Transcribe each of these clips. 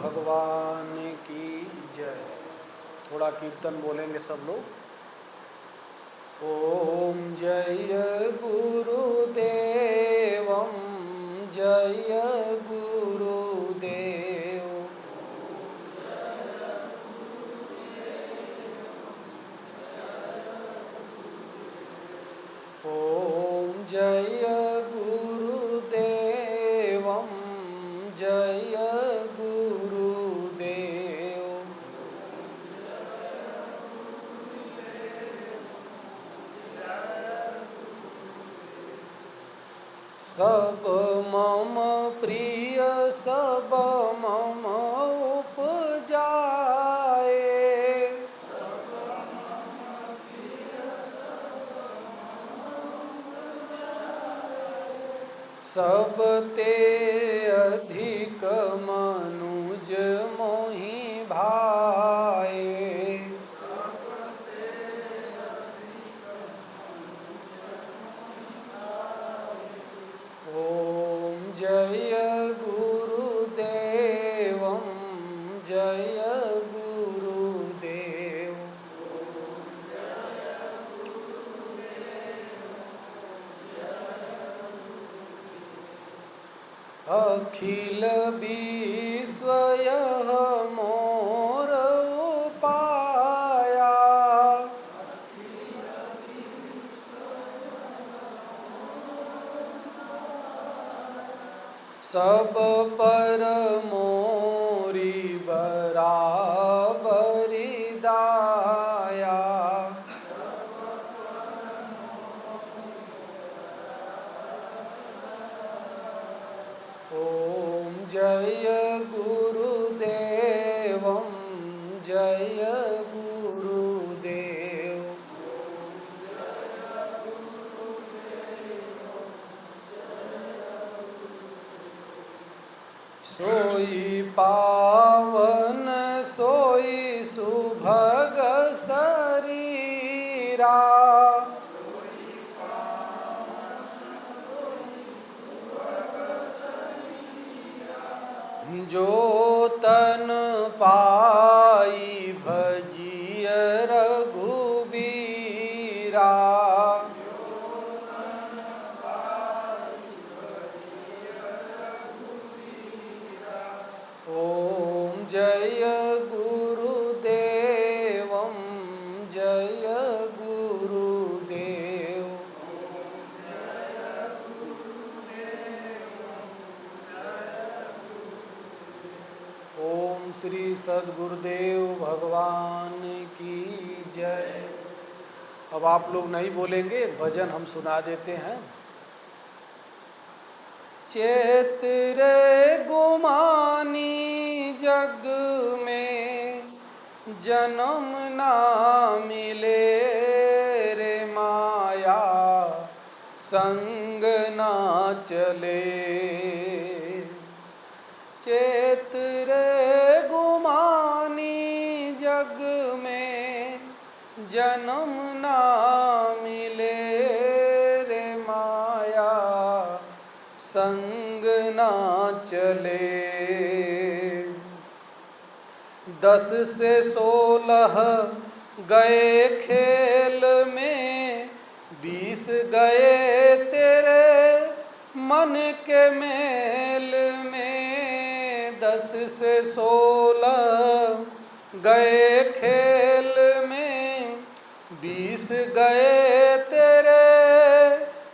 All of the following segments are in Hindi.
भगवान की जय। थोड़ा कीर्तन बोलेंगे सब लोग। ओम जय गुरुदेवम जय गुरुदेव। ओम जय गुरुदेवम जय गुरुदेव। सब मम प्रिय सब मम उपजाए। सब ते अधिक मनुज मोहि भाए। ओम जय गुरुदेवम जय गुरुदेव। अखिल विश्व यह मोर उपाया। सब पर मोरी बराबरी दाया। ओम जय गुरुदेवम जय गुरुदेव। सोई पावन सोई सुभग शरीरा। जो तन पाई भजिय रघुबीरा। ओम जय गुरुदेवम जय गुरुदेव। ओम श्री सद्गुरुदेव भगवान की जय। अब आप लोग नहीं बोलेंगे, एक भजन हम सुना देते हैं। चेत रे गुमानी जग में जन्म ना मिले रे माया संग ना चले। चेत रे गुमानी जग में जन्म ना मिले रे माया संग ना चले। 10 से 16 गए खेल में 20 गए तेरे मन के मेल में। 10 से 16 गए खेल में 20 गए तेरे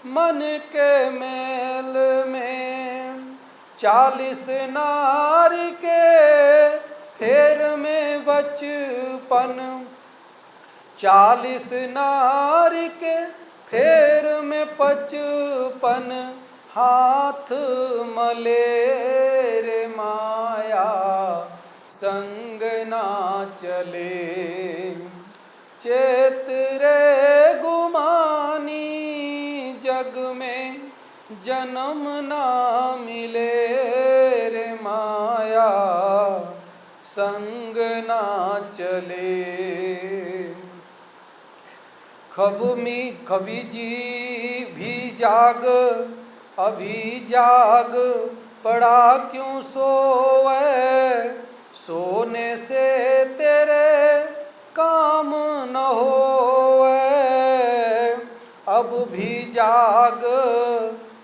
मन के मेल में। 40 नारी के फेर में बचपन। 40 नारी के फेर में 55 हाथ मले रे माया संग ना चले। चेत रे गुमानी जग में जन्म ना मिले रे माया संग ना चले। कभी जी भी जाग अभी जाग पड़ा क्यों सोवे। सोने से तेरे काम न होवे, अब भी जाग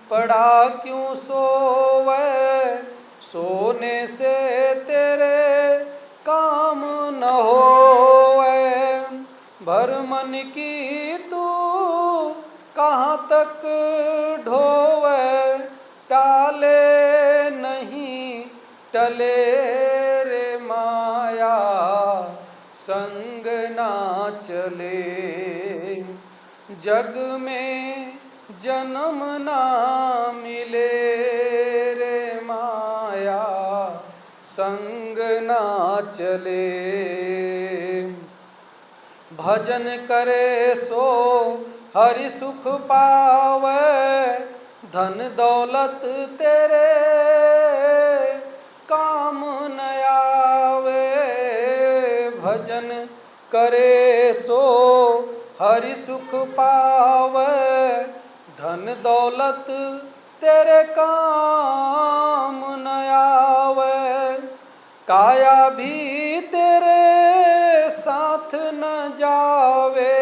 पड़ा क्यों सोवे, सोने से तेरे काम न होवे, भर मन की तू कहाँ तक ढोवे, टाले नहीं टले रे माया, संग ना चले, जग में जन्म ना मिले रे माया, संग ना चले, भजन करे सो हरि सुख पावे, धन दौलत तेरे काम न आवे, भजन करे सो हरि सुख पावे, धन दौलत तेरे काम न आवे, काया भी तेरे साथ न जावे,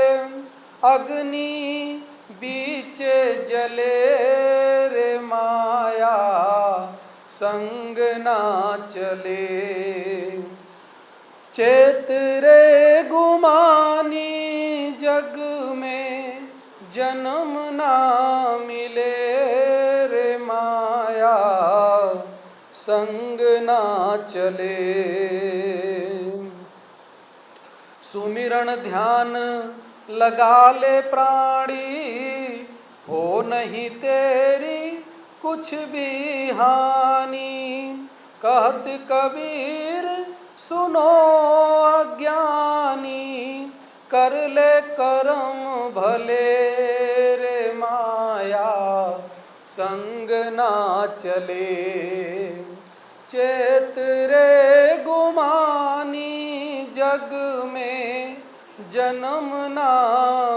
अग्नि बीच जले रे माया, संग ना चले, चेत रे गुमानी जग में जन्म ना मिले रे माया, संग ना चले, सुमिरन ध्यान लगा ले प्राणी, हो नहीं तेरी कुछ भी हानि, कहत कबीर सुनो अज्ञानी, कर ले करम भले रे माया, संग ना चले, चेत रे गुमानी जग में जन्म ना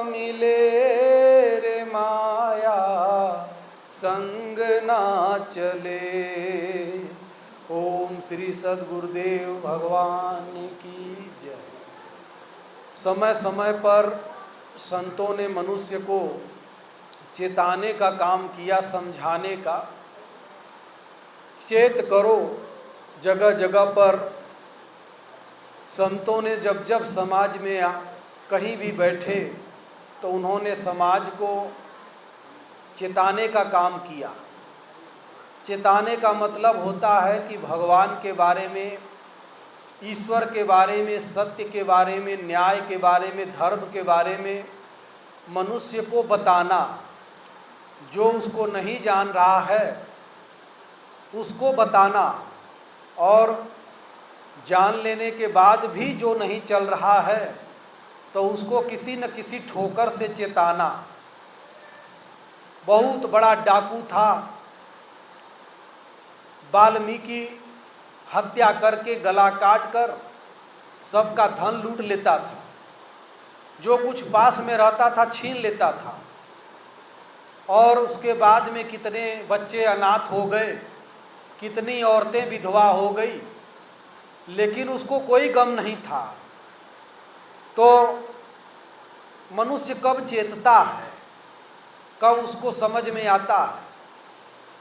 मिले रे माया, संग ना चले। ओम श्री सद्गुरुदेव भगवान की जय। समय समय पर संतों ने मनुष्य को चेताने का काम किया, समझाने का। चेत करो, जगह जगह पर संतों ने जब जब समाज में कहीं भी बैठे तो उन्होंने समाज को चेताने का काम किया। चेताने का मतलब होता है कि भगवान के बारे में, ईश्वर के बारे में, सत्य के बारे में, न्याय के बारे में, धर्म के बारे में मनुष्य को बताना। जो उसको नहीं जान रहा है उसको बताना, और जान लेने के बाद भी जो नहीं चल रहा है तो उसको किसी न किसी ठोकर से चेताना। बहुत बड़ा डाकू था, वाल्मीकि हत्या करके गला काट कर सबका धन लूट लेता था, जो कुछ पास में रहता था छीन लेता था, और उसके बाद में कितने बच्चे अनाथ हो गए, कितनी औरतें विधवा हो गई, लेकिन उसको कोई गम नहीं था। तो मनुष्य कब चेतता है, कब उसको समझ में आता है?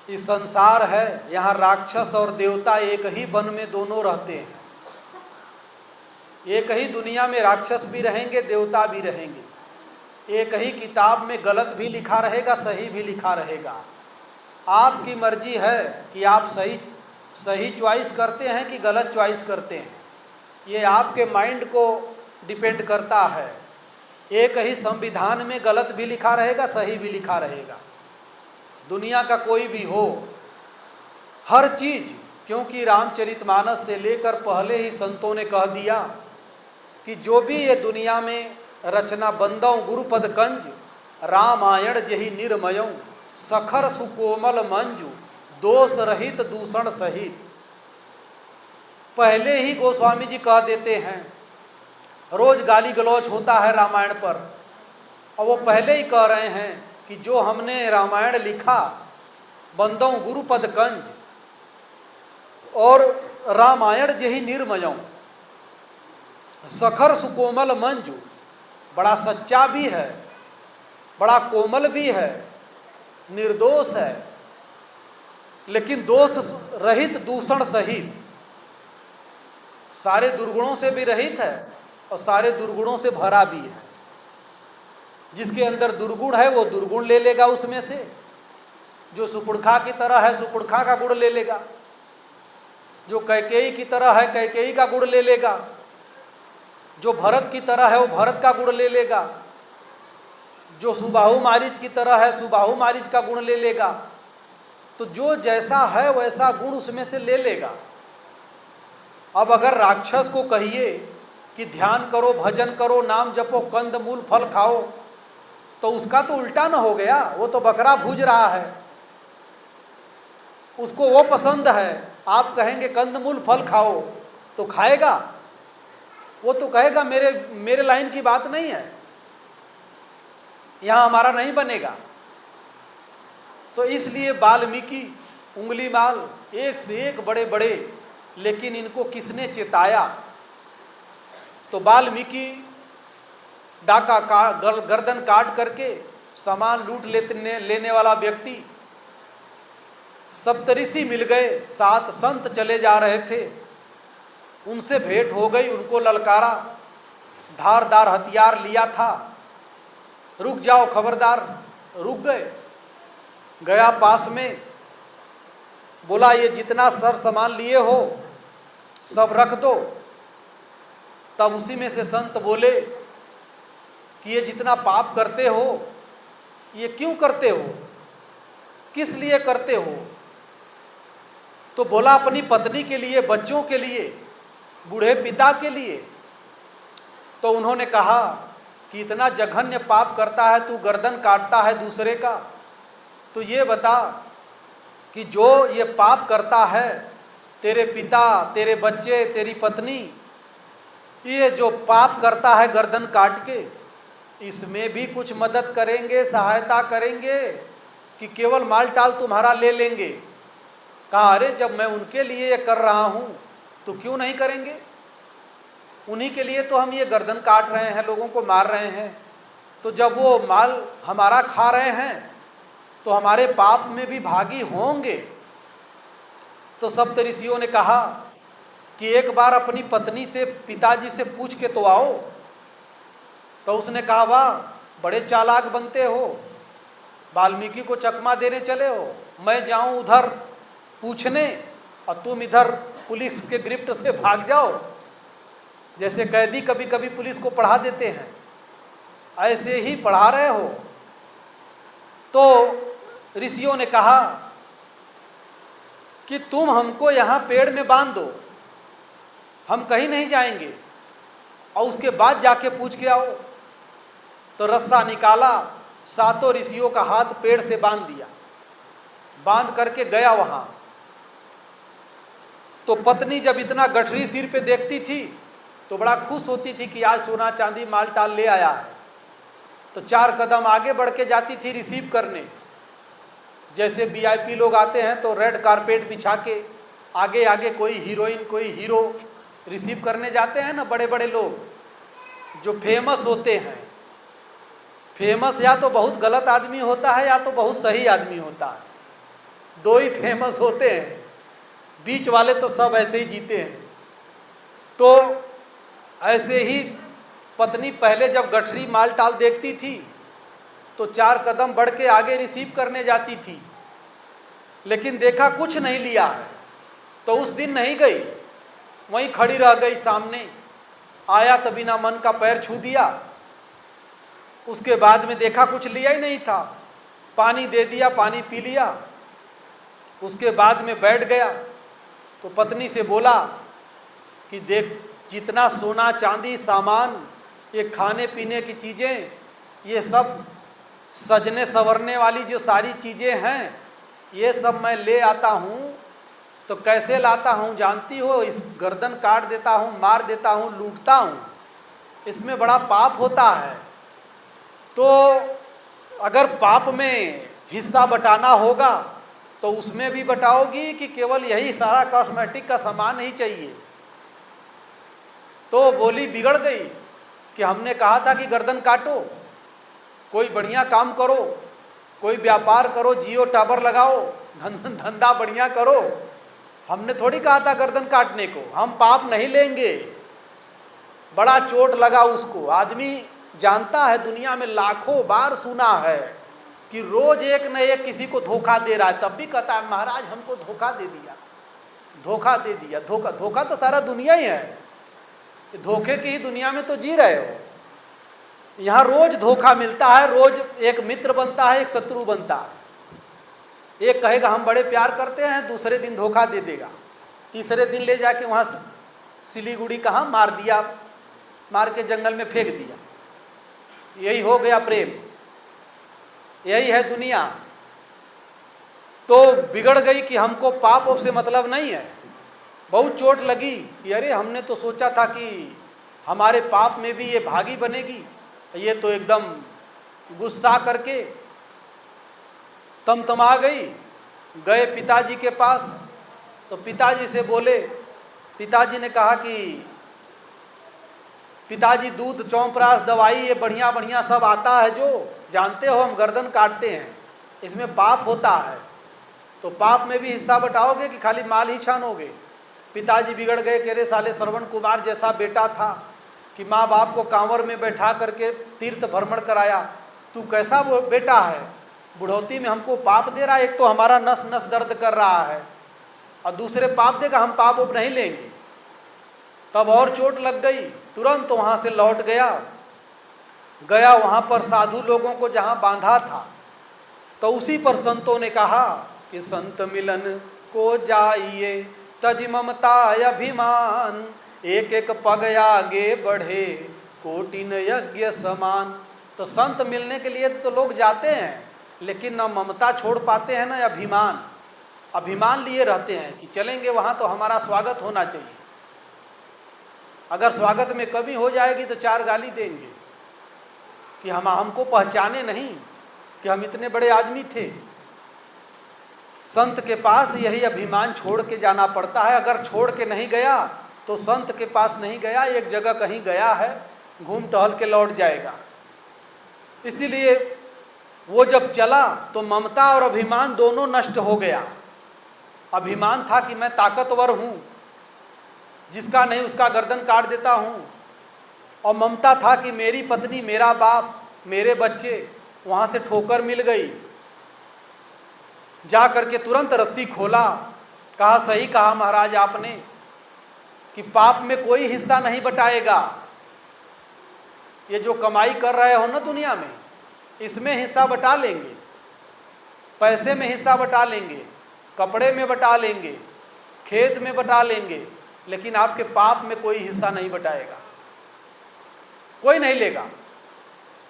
इस संसार है, यहाँ राक्षस और देवता एक ही वन में दोनों रहते हैं। एक ही दुनिया में राक्षस भी रहेंगे, देवता भी रहेंगे। एक ही किताब में गलत भी लिखा रहेगा, सही भी लिखा रहेगा। आपकी मर्जी है कि आप सही चॉइस करते हैं कि गलत चॉइस करते हैं। ये आपके माइंड को डिपेंड करता है। एक ही संविधान में गलत भी लिखा रहेगा, सही भी लिखा रहेगा। दुनिया का कोई भी हो, हर चीज़, क्योंकि रामचरितमानस से लेकर पहले ही संतों ने कह दिया कि जो भी ये दुनिया में रचना बंदौ गुरुपद कंज, रामायण जही निर्मयौ, सखर सुकोमल मंजू, दोष रहित दूषण सहित। पहले ही गोस्वामी जी कह देते हैं, रोज गाली गलौज होता है रामायण पर, और वो पहले ही कह रहे हैं कि जो हमने रामायण लिखा बंदौ गुरुपद कंज, और रामायण जेहि निर्मयौ सखर सुकोमल मंजू, बड़ा सच्चा भी है, बड़ा कोमल भी है, निर्दोष है, लेकिन दोष रहित दूषण सहित, सारे दुर्गुणों से भी रहित है और सारे दुर्गुणों से भरा भी है। जिसके अंदर दुर्गुण है वो दुर्गुण ले लेगा उसमें से, जो सुपुड़खा की तरह है सुपुड़खा का गुण ले लेगा, जो कैकेयी की तरह है कैकेयी का गुण ले लेगा, जो भरत की तरह है वो भरत का गुण ले लेगा, जो सुबाहु मारीच की तरह है सुबाहु मारीच का गुण ले लेगा। तो जो जैसा है वैसा गुण उसमें से ले लेगा। अब अगर राक्षस को कहिए कि ध्यान करो, भजन करो, नाम जपो, कंद मूल फल खाओ, तो उसका तो उल्टा न हो गया, वो तो बकरा भूज रहा है, उसको वो पसंद है। आप कहेंगे कंद मूल फल खाओ तो खाएगा, वो तो कहेगा मेरे लाइन की बात नहीं है, यहाँ हमारा नहीं बनेगा। तो इसलिए वाल्मीकि उंगली माल एक से एक बड़े बड़े, लेकिन इनको किसने चेताया? तो वाल्मीकि डाका गर्दन काट करके सामान लूट लेने वाला व्यक्ति, सप्तऋषि मिल गए, 7 संत चले जा रहे थे, उनसे भेंट हो गई, उनको ललकारा, धारदार हथियार लिया था, रुक जाओ खबरदार, रुक गए। गया पास में, बोला ये जितना सर सामान लिए हो सब रख दो। तब उसी में से संत बोले कि ये जितना पाप करते हो ये क्यों करते हो, किस लिए करते हो? तो बोला अपनी पत्नी के लिए, बच्चों के लिए, बूढ़े पिता के लिए। तो उन्होंने कहा कि इतना जघन्य पाप करता है तू, गर्दन काटता है दूसरे का, तो ये बता कि जो ये पाप करता है, तेरे पिता, तेरे बच्चे, तेरी पत्नी, ये जो पाप करता है गर्दन काट के, इसमें भी कुछ मदद करेंगे, सहायता करेंगे कि केवल माल टाल तुम्हारा ले लेंगे? कहा अरे जब मैं उनके लिए ये कर रहा हूँ तो क्यों नहीं करेंगे, उन्हीं के लिए तो हम ये गर्दन काट रहे हैं, लोगों को मार रहे हैं। तो जब वो माल हमारा खा रहे हैं तो हमारे पाप में भी भागी होंगे। तो सप्तऋषियों ने कहा कि एक बार अपनी पत्नी से, पिताजी से पूछ के तो आओ। तो उसने कहा वाह बड़े चालाक बनते हो, वाल्मीकि को चकमा देने चले हो, मैं जाऊं उधर पूछने और तुम इधर पुलिस के गिरफ्त से भाग जाओ। जैसे कैदी कभी कभी पुलिस को पढ़ा देते हैं, ऐसे ही पढ़ा रहे हो। तो ऋषियों ने कहा कि तुम हमको यहाँ पेड़ में बांध दो, हम कहीं नहीं जाएंगे, और उसके बाद जाके पूछ के आओ। तो रस्सा निकाला, 7 ऋषियों का हाथ पेड़ से बांध दिया, बांध करके गया वहाँ। तो पत्नी जब इतना गठरी सिर पे देखती थी तो बड़ा खुश होती थी कि आज सोना चांदी माल टाल ले आया है। तो 4 कदम आगे बढ़ के जाती थी रिसीव करने। जैसे वीआईपी लोग आते हैं तो रेड कारपेट बिछा के आगे आगे कोई हीरोइन कोई हीरो रिसीव करने जाते हैं ना, बड़े बड़े लोग जो फेमस होते हैं। फेमस या तो बहुत गलत आदमी होता है या तो बहुत सही आदमी होता है, 2 ही फेमस होते हैं, बीच वाले तो सब ऐसे ही जीते हैं। तो ऐसे ही पत्नी पहले जब गठरी माल टाल देखती थी तो 4 कदम बढ़ के आगे रिसीव करने जाती थी, लेकिन देखा कुछ नहीं लिया है तो उस दिन नहीं गई, वहीं खड़ी रह गई। सामने आया तो बिना मन का पैर छू दिया, उसके बाद में देखा कुछ लिया ही नहीं था, पानी दे दिया, पानी पी लिया, उसके बाद में बैठ गया। तो पत्नी से बोला कि देख जितना सोना चांदी सामान, ये खाने पीने की चीज़ें, ये सब सजने संवरने वाली जो सारी चीज़ें हैं, ये सब मैं ले आता हूँ। तो कैसे लाता हूँ जानती हो? इस गर्दन काट देता हूँ, मार देता हूँ, लूटता हूँ, इसमें बड़ा पाप होता है। तो अगर पाप में हिस्सा बटाना होगा तो उसमें भी बटाओगी कि केवल यही सारा कॉस्मेटिक का सामान ही चाहिए? तो बोली बिगड़ गई कि हमने कहा था कि गर्दन काटो, कोई बढ़िया काम करो, कोई व्यापार करो, जियो टावर लगाओ, धंधा बढ़िया करो। हमने थोड़ी कहा था गर्दन काटने को, हम पाप नहीं लेंगे। बड़ा चोट लगा उसको। आदमी जानता है, दुनिया में लाखों बार सुना है कि रोज एक न एक किसी को धोखा दे रहा है, तब भी कहता है महाराज हमको धोखा दे दिया, धोखा दे दिया। धोखा धोखा तो सारा दुनिया ही है, धोखे की ही दुनिया में तो जी रहे हो। यहाँ रोज धोखा मिलता है, रोज एक मित्र बनता है, एक शत्रु बनता है। एक कहेगा हम बड़े प्यार करते हैं, दूसरे दिन धोखा दे देगा, तीसरे दिन ले जाके वहाँ सिलीगुड़ी कहाँ मार दिया, मार के जंगल में फेंक दिया। यही हो गया प्रेम, यही है दुनिया। तो बिगड़ गई कि हमको पाप से मतलब नहीं है। बहुत चोट लगी कि अरे हमने तो सोचा था कि हमारे पाप में भी ये भागी बनेगी, ये तो एकदम गुस्सा करके तमतमा गई। गए पिताजी के पास, तो पिताजी से बोले, पिताजी ने कहा कि पिताजी दूध चौंपरास दवाई ये बढ़िया बढ़िया सब आता है, जो जानते हो हम गर्दन काटते हैं, इसमें पाप होता है, तो पाप में भी हिस्सा बटाओगे कि खाली माल ही छानोगे? पिताजी बिगड़ गए, कह रहे साले श्रवण कुमार जैसा बेटा था कि माँ बाप को कांवर में बैठा करके तीर्थ भ्रमण कराया, तू कैसा वो बेटा है, बुढ़ौती में हमको पाप दे रहा है। एक तो हमारा नस नस दर्द कर रहा है और दूसरे पाप देगा, हम पाप उप नहीं लेंगे। तब और चोट लग गई, तुरंत वहाँ से लौट गया वहाँ पर साधु लोगों को जहाँ बांधा था, तो उसी पर संतों ने कहा कि संत मिलन को जाइए तज ममता अभिमान, एक एक पग आगे बढ़े कोटिन यज्ञ समान। तो संत मिलने के लिए तो लोग जाते हैं, लेकिन न ममता छोड़ पाते हैं न अभिमान, अभिमान लिए रहते हैं कि चलेंगे वहाँ तो हमारा स्वागत होना चाहिए। अगर स्वागत में कमी हो जाएगी तो चार गाली देंगे कि हमको पहचाने नहीं कि हम इतने बड़े आदमी थे। संत के पास यही अभिमान छोड़ के जाना पड़ता है। अगर छोड़ के नहीं गया तो संत के पास नहीं गया, एक जगह कहीं गया है, घूम टहल के लौट जाएगा। इसीलिए वो जब चला तो ममता और अभिमान दोनों नष्ट हो गया। अभिमान था कि मैं ताकतवर हूँ, जिसका नहीं उसका गर्दन काट देता हूँ, और ममता था कि मेरी पत्नी, मेरा बाप, मेरे बच्चे, वहाँ से ठोकर मिल गई। जा करके तुरंत रस्सी खोला, कहा सही कहा महाराज आपने कि पाप में कोई हिस्सा नहीं बटाएगा। ये जो कमाई कर रहे हो ना दुनिया में, इसमें हिस्सा बटा लेंगे, पैसे में हिस्सा बटा लेंगे, कपड़े में बटा लेंगे, खेत में बटा लेंगे, लेकिन आपके पाप में कोई हिस्सा नहीं बटाएगा, कोई नहीं लेगा।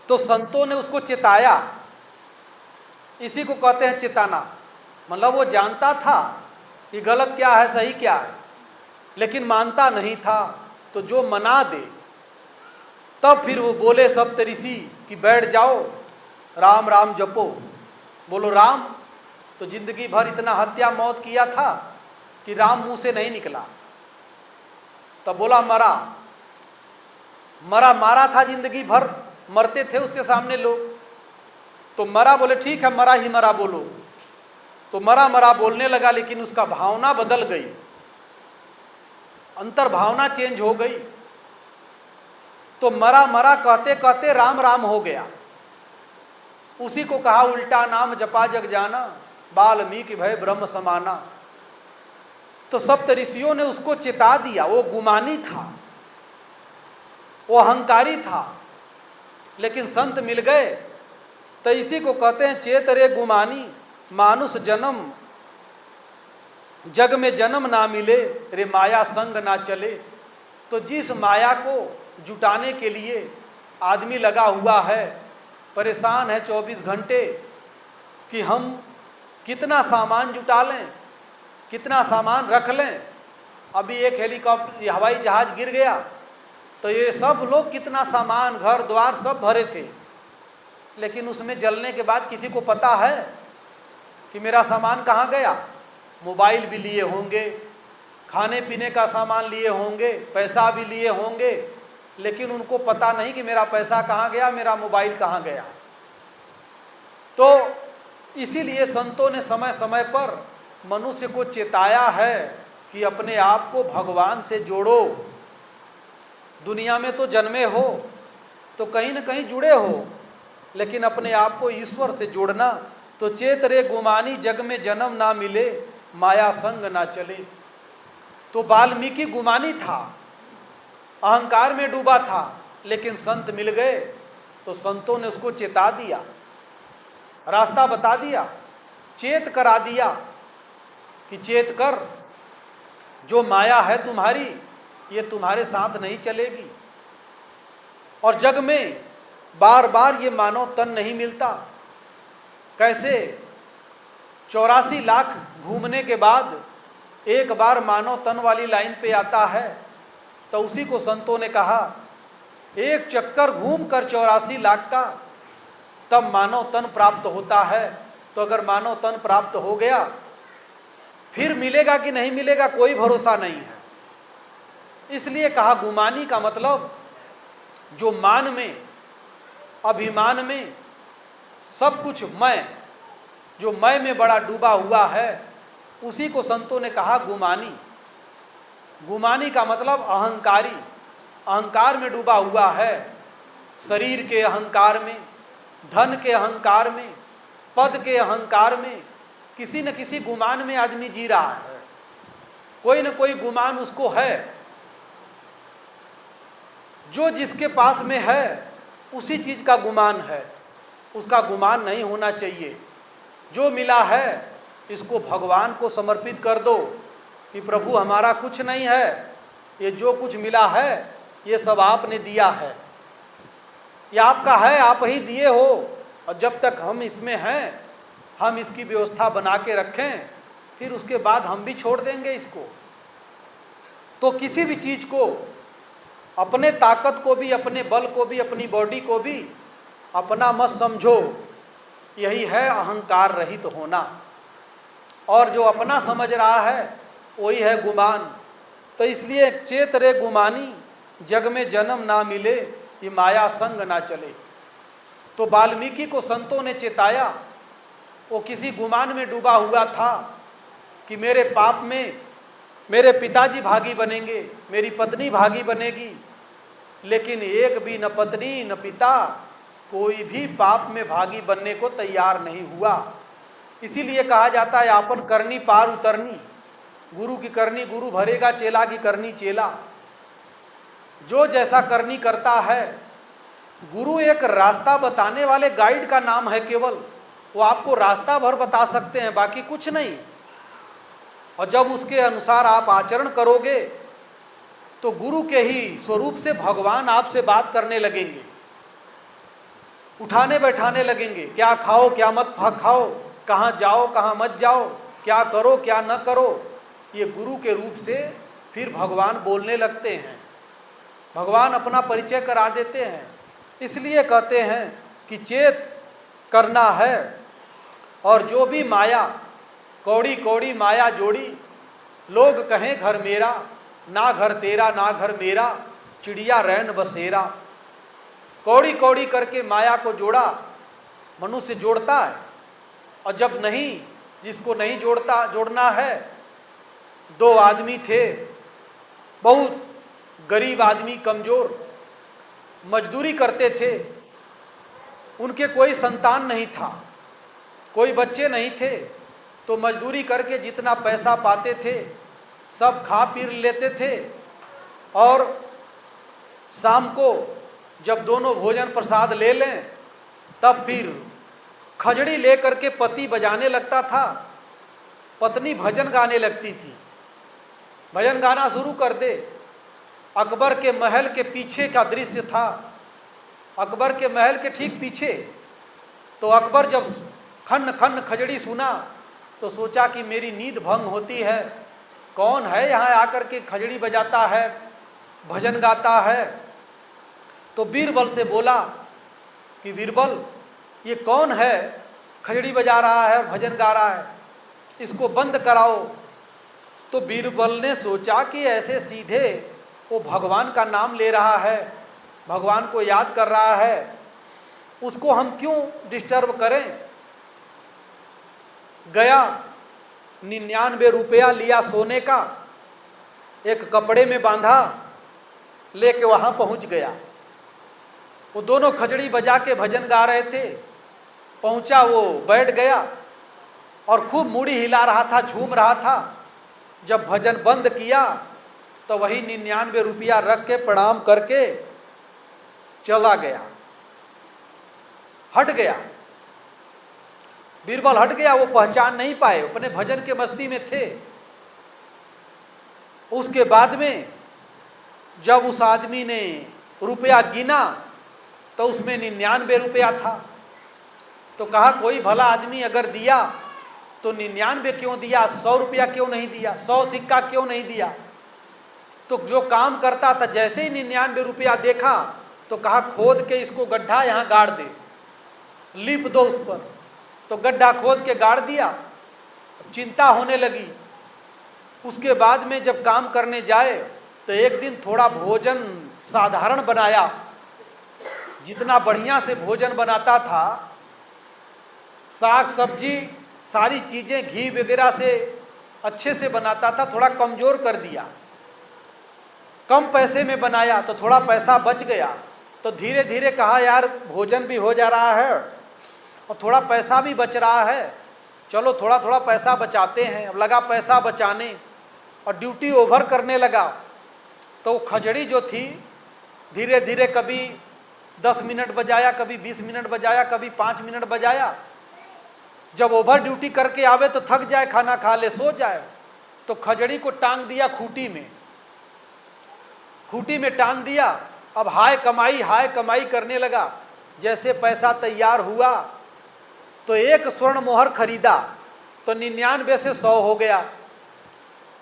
तो संतों ने उसको चिताया। इसी को कहते हैं चिताना। मतलब वो जानता था कि गलत क्या है सही क्या है, लेकिन मानता नहीं था। तो जो मना दे, तब फिर वो बोले सप्त ऋषि कि बैठ जाओ, राम राम जपो। बोलो राम, तो जिंदगी भर इतना हत्या मौत किया था कि राम मुंह से नहीं निकला। तब बोला मरा, मारा था जिंदगी भर, मरते थे उसके सामने लोग, तो मरा। बोले ठीक है मरा ही मरा बोलो। तो मरा बोलने लगा, लेकिन उसका भावना बदल गई, अंतर भावना चेंज हो गई। तो मरा कहते कहते राम राम हो गया। उसी को कहा उल्टा नाम जपा जग जाना, वाल्मीकि भय ब्रह्म समाना। तो सप्त ऋषियों ने उसको चिता दिया। वो गुमानी था, वो अहंकारी था, लेकिन संत मिल गए। तो इसी को कहते हैं चेत रे गुमानी, मानुष जन्म जग में जन्म ना मिले, रे माया संग ना चले। तो जिस माया को जुटाने के लिए आदमी लगा हुआ है, परेशान है 24 घंटे कि हम कितना सामान जुटा लें, कितना सामान रख लें। अभी एक हेलीकॉप्टर हवाई जहाज़ गिर गया तो ये सब लोग कितना सामान, घर द्वार सब भरे थे, लेकिन उसमें जलने के बाद किसी को पता है कि मेरा सामान कहाँ गया। मोबाइल भी लिए होंगे, खाने पीने का सामान लिए होंगे, पैसा भी लिए होंगे, लेकिन उनको पता नहीं कि मेरा पैसा कहाँ गया, मेरा मोबाइल कहाँ गया। तो इसीलिए संतों ने समय समय पर मनुष्य को चेताया है कि अपने आप को भगवान से जोड़ो। दुनिया में तो जन्मे हो तो कहीं न कहीं जुड़े हो, लेकिन अपने आप को ईश्वर से जोड़ना। तो चेत रे गुमानी जग में जन्म ना मिले, माया संग ना चले। तो वाल्मीकि गुमानी था, अहंकार में डूबा था, लेकिन संत मिल गए तो संतों ने उसको चेता दिया, रास्ता बता दिया, चेत करा दिया कि चेत कर, जो माया है तुम्हारी ये तुम्हारे साथ नहीं चलेगी। और जग में बार बार ये मानव तन नहीं मिलता। कैसे 84 लाख घूमने के बाद एक बार मानव तन वाली लाइन पे आता है। तो उसी को संतों ने कहा, एक चक्कर घूम कर 84 लाख का तब मानव तन प्राप्त होता है। तो अगर मानव तन प्राप्त हो गया फिर मिलेगा कि नहीं मिलेगा कोई भरोसा नहीं है। इसलिए कहा गुमानी का मतलब जो मान में, अभिमान में, सब कुछ मैं, जो मैं में बड़ा डूबा हुआ है, उसी को संतों ने कहा गुमानी। गुमानी का मतलब अहंकारी, अहंकार में डूबा हुआ है, शरीर के अहंकार में, धन के अहंकार में, पद के अहंकार में, किसी न किसी गुमान में आदमी जी रहा है। कोई न कोई गुमान उसको है। जो जिसके पास में है उसी चीज का गुमान है, उसका गुमान नहीं होना चाहिए। जो मिला है इसको भगवान को समर्पित कर दो कि प्रभु हमारा कुछ नहीं है, ये जो कुछ मिला है ये सब आपने दिया है, ये आपका है, आप ही दिए हो। और जब तक हम इसमें हैं हम इसकी व्यवस्था बना के रखें, फिर उसके बाद हम भी छोड़ देंगे इसको। तो किसी भी चीज़ को, अपने ताकत को भी, अपने बल को भी, अपनी बॉडी को भी अपना मत समझो। यही है अहंकार रहित होना। और जो अपना समझ रहा है वही है गुमान। तो इसलिए चेत रे गुमानी जग में जन्म ना मिले, ये माया संग ना चले। तो वाल्मीकि को संतों ने चेताया। वो किसी गुमान में डूबा हुआ था कि मेरे पाप में मेरे पिताजी भागी बनेंगे, मेरी पत्नी भागी बनेगी, लेकिन एक भी न पत्नी न पिता कोई भी पाप में भागी बनने को तैयार नहीं हुआ। इसीलिए कहा जाता है आपन करनी पार उतरनी। गुरु की करनी गुरु भरेगा, चेला की करनी चेला। जो जैसा करनी करता है, गुरु एक रास्ता बताने वाले गाइड का नाम है केवल। वो आपको रास्ता भर बता सकते हैं, बाकी कुछ नहीं। और जब उसके अनुसार आप आचरण करोगे तो गुरु के ही स्वरूप से भगवान आपसे बात करने लगेंगे, उठाने बैठाने लगेंगे। क्या खाओ क्या मत खाओ, कहाँ जाओ कहाँ मत जाओ, क्या करो क्या न करो, ये गुरु के रूप से फिर भगवान बोलने लगते हैं। भगवान अपना परिचय करा देते हैं। इसलिए कहते हैं कि चेत करना है। और जो भी माया, कौड़ी कौड़ी माया जोड़ी, लोग कहें घर मेरा, ना घर तेरा ना घर मेरा, चिड़िया रैन बसेरा। कौड़ी कौड़ी करके माया को जोड़ा, मनुष्य जोड़ता है। और जब नहीं, जिसको नहीं जोड़ना है, दो आदमी थे, बहुत गरीब आदमी, कमज़ोर, मजदूरी करते थे, उनके कोई संतान नहीं था, कोई बच्चे नहीं थे। तो मजदूरी करके जितना पैसा पाते थे सब खा पी लेते थे। और शाम को जब दोनों भोजन प्रसाद ले लें तब फिर खजड़ी ले करके पति बजाने लगता था, पत्नी भजन गाने लगती थी। भजन गाना शुरू कर दे। अकबर के महल के पीछे का दृश्य था, अकबर के महल के ठीक पीछे। तो अकबर जब खन्न खन्न खजड़ी सुना तो सोचा कि मेरी नींद भंग होती है, कौन है यहाँ आकर के खजड़ी बजाता है, भजन गाता है। तो बीरबल से बोला कि बीरबल ये कौन है, खजड़ी बजा रहा है और भजन गा रहा है, इसको बंद कराओ। तो बीरबल ने सोचा कि ऐसे सीधे वो भगवान का नाम ले रहा है, भगवान को याद कर रहा है, उसको हम क्यों डिस्टर्ब करें। गया, 99 रुपया लिया सोने का, एक कपड़े में बांधा, लेके वहाँ पहुँच गया। वो दोनों खजड़ी बजा के भजन गा रहे थे। पहुँचा, वो बैठ गया और खूब मूड़ी हिला रहा था, झूम रहा था। जब भजन बंद किया तो वही 99 रुपया रख के प्रणाम करके चला गया, हट गया। बीरबल हट गया, वो पहचान नहीं पाए, अपने भजन के मस्ती में थे। उसके बाद में जब उस आदमी ने रुपया गिना तो उसमें 99 रुपया था। तो कहा कोई भला आदमी अगर दिया तो 99 क्यों दिया, 100 रुपया क्यों नहीं दिया, 100 सिक्का क्यों नहीं दिया। तो जो काम करता था, जैसे ही 99 रुपया देखा तो कहा खोद के इसको गड्ढा यहाँ गाड़ दे, लिप दो उस पर। तो गड्ढा खोद के गाड़ दिया। चिंता होने लगी। उसके बाद में जब काम करने जाए तो एक दिन थोड़ा भोजन साधारण बनाया, जितना बढ़िया से भोजन बनाता था, साग सब्जी सारी चीज़ें घी वगैरह से अच्छे से बनाता था, थोड़ा कमज़ोर कर दिया। कम पैसे में बनाया तो थोड़ा पैसा बच गया। तो धीरे धीरे कहा यार भोजन भी हो जा रहा है और थोड़ा पैसा भी बच रहा है, चलो थोड़ा थोड़ा पैसा बचाते हैं। अब लगा पैसा बचाने और ड्यूटी ओवर करने लगा। तो वो खजड़ी जो थी धीरे धीरे कभी 10 मिनट बजाया, कभी 20 मिनट बजाया, कभी 5 मिनट बजाया। जब ओवर ड्यूटी करके आवे तो थक जाए, खाना खा ले, सो जाए। तो खजड़ी को टांग दिया खूंटी में, खूंटी में टांग दिया। अब हाय कमाई करने लगा। जैसे पैसा तैयार हुआ तो एक स्वर्ण मोहर खरीदा तो 99 से 100 हो गया।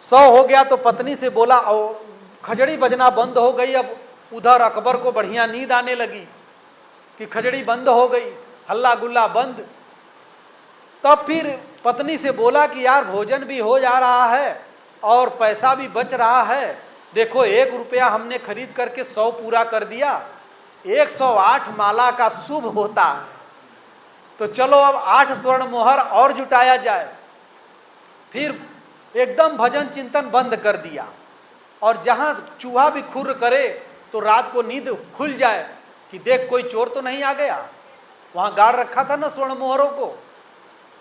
100 हो गया तो पत्नी से बोला, और खजड़ी बजना बंद हो गई। अब उधर अकबर को बढ़िया नींद आने लगी कि खजड़ी बंद हो गई, हल्ला गुल्ला बंद। तब फिर पत्नी से बोला कि यार भोजन भी हो जा रहा है और पैसा भी बच रहा है, देखो 1 रुपया हमने खरीद करके 100 पूरा कर दिया, 108 माला का शुभ होता है, तो चलो अब 8 स्वर्ण मोहर और जुटाया जाए। फिर एकदम भजन चिंतन बंद कर दिया। और जहाँ चूहा भी खुर करे तो रात को नींद खुल जाए कि देख कोई चोर तो नहीं आ गया, वहाँ गाड़ रखा था ना स्वर्ण मोहरों को।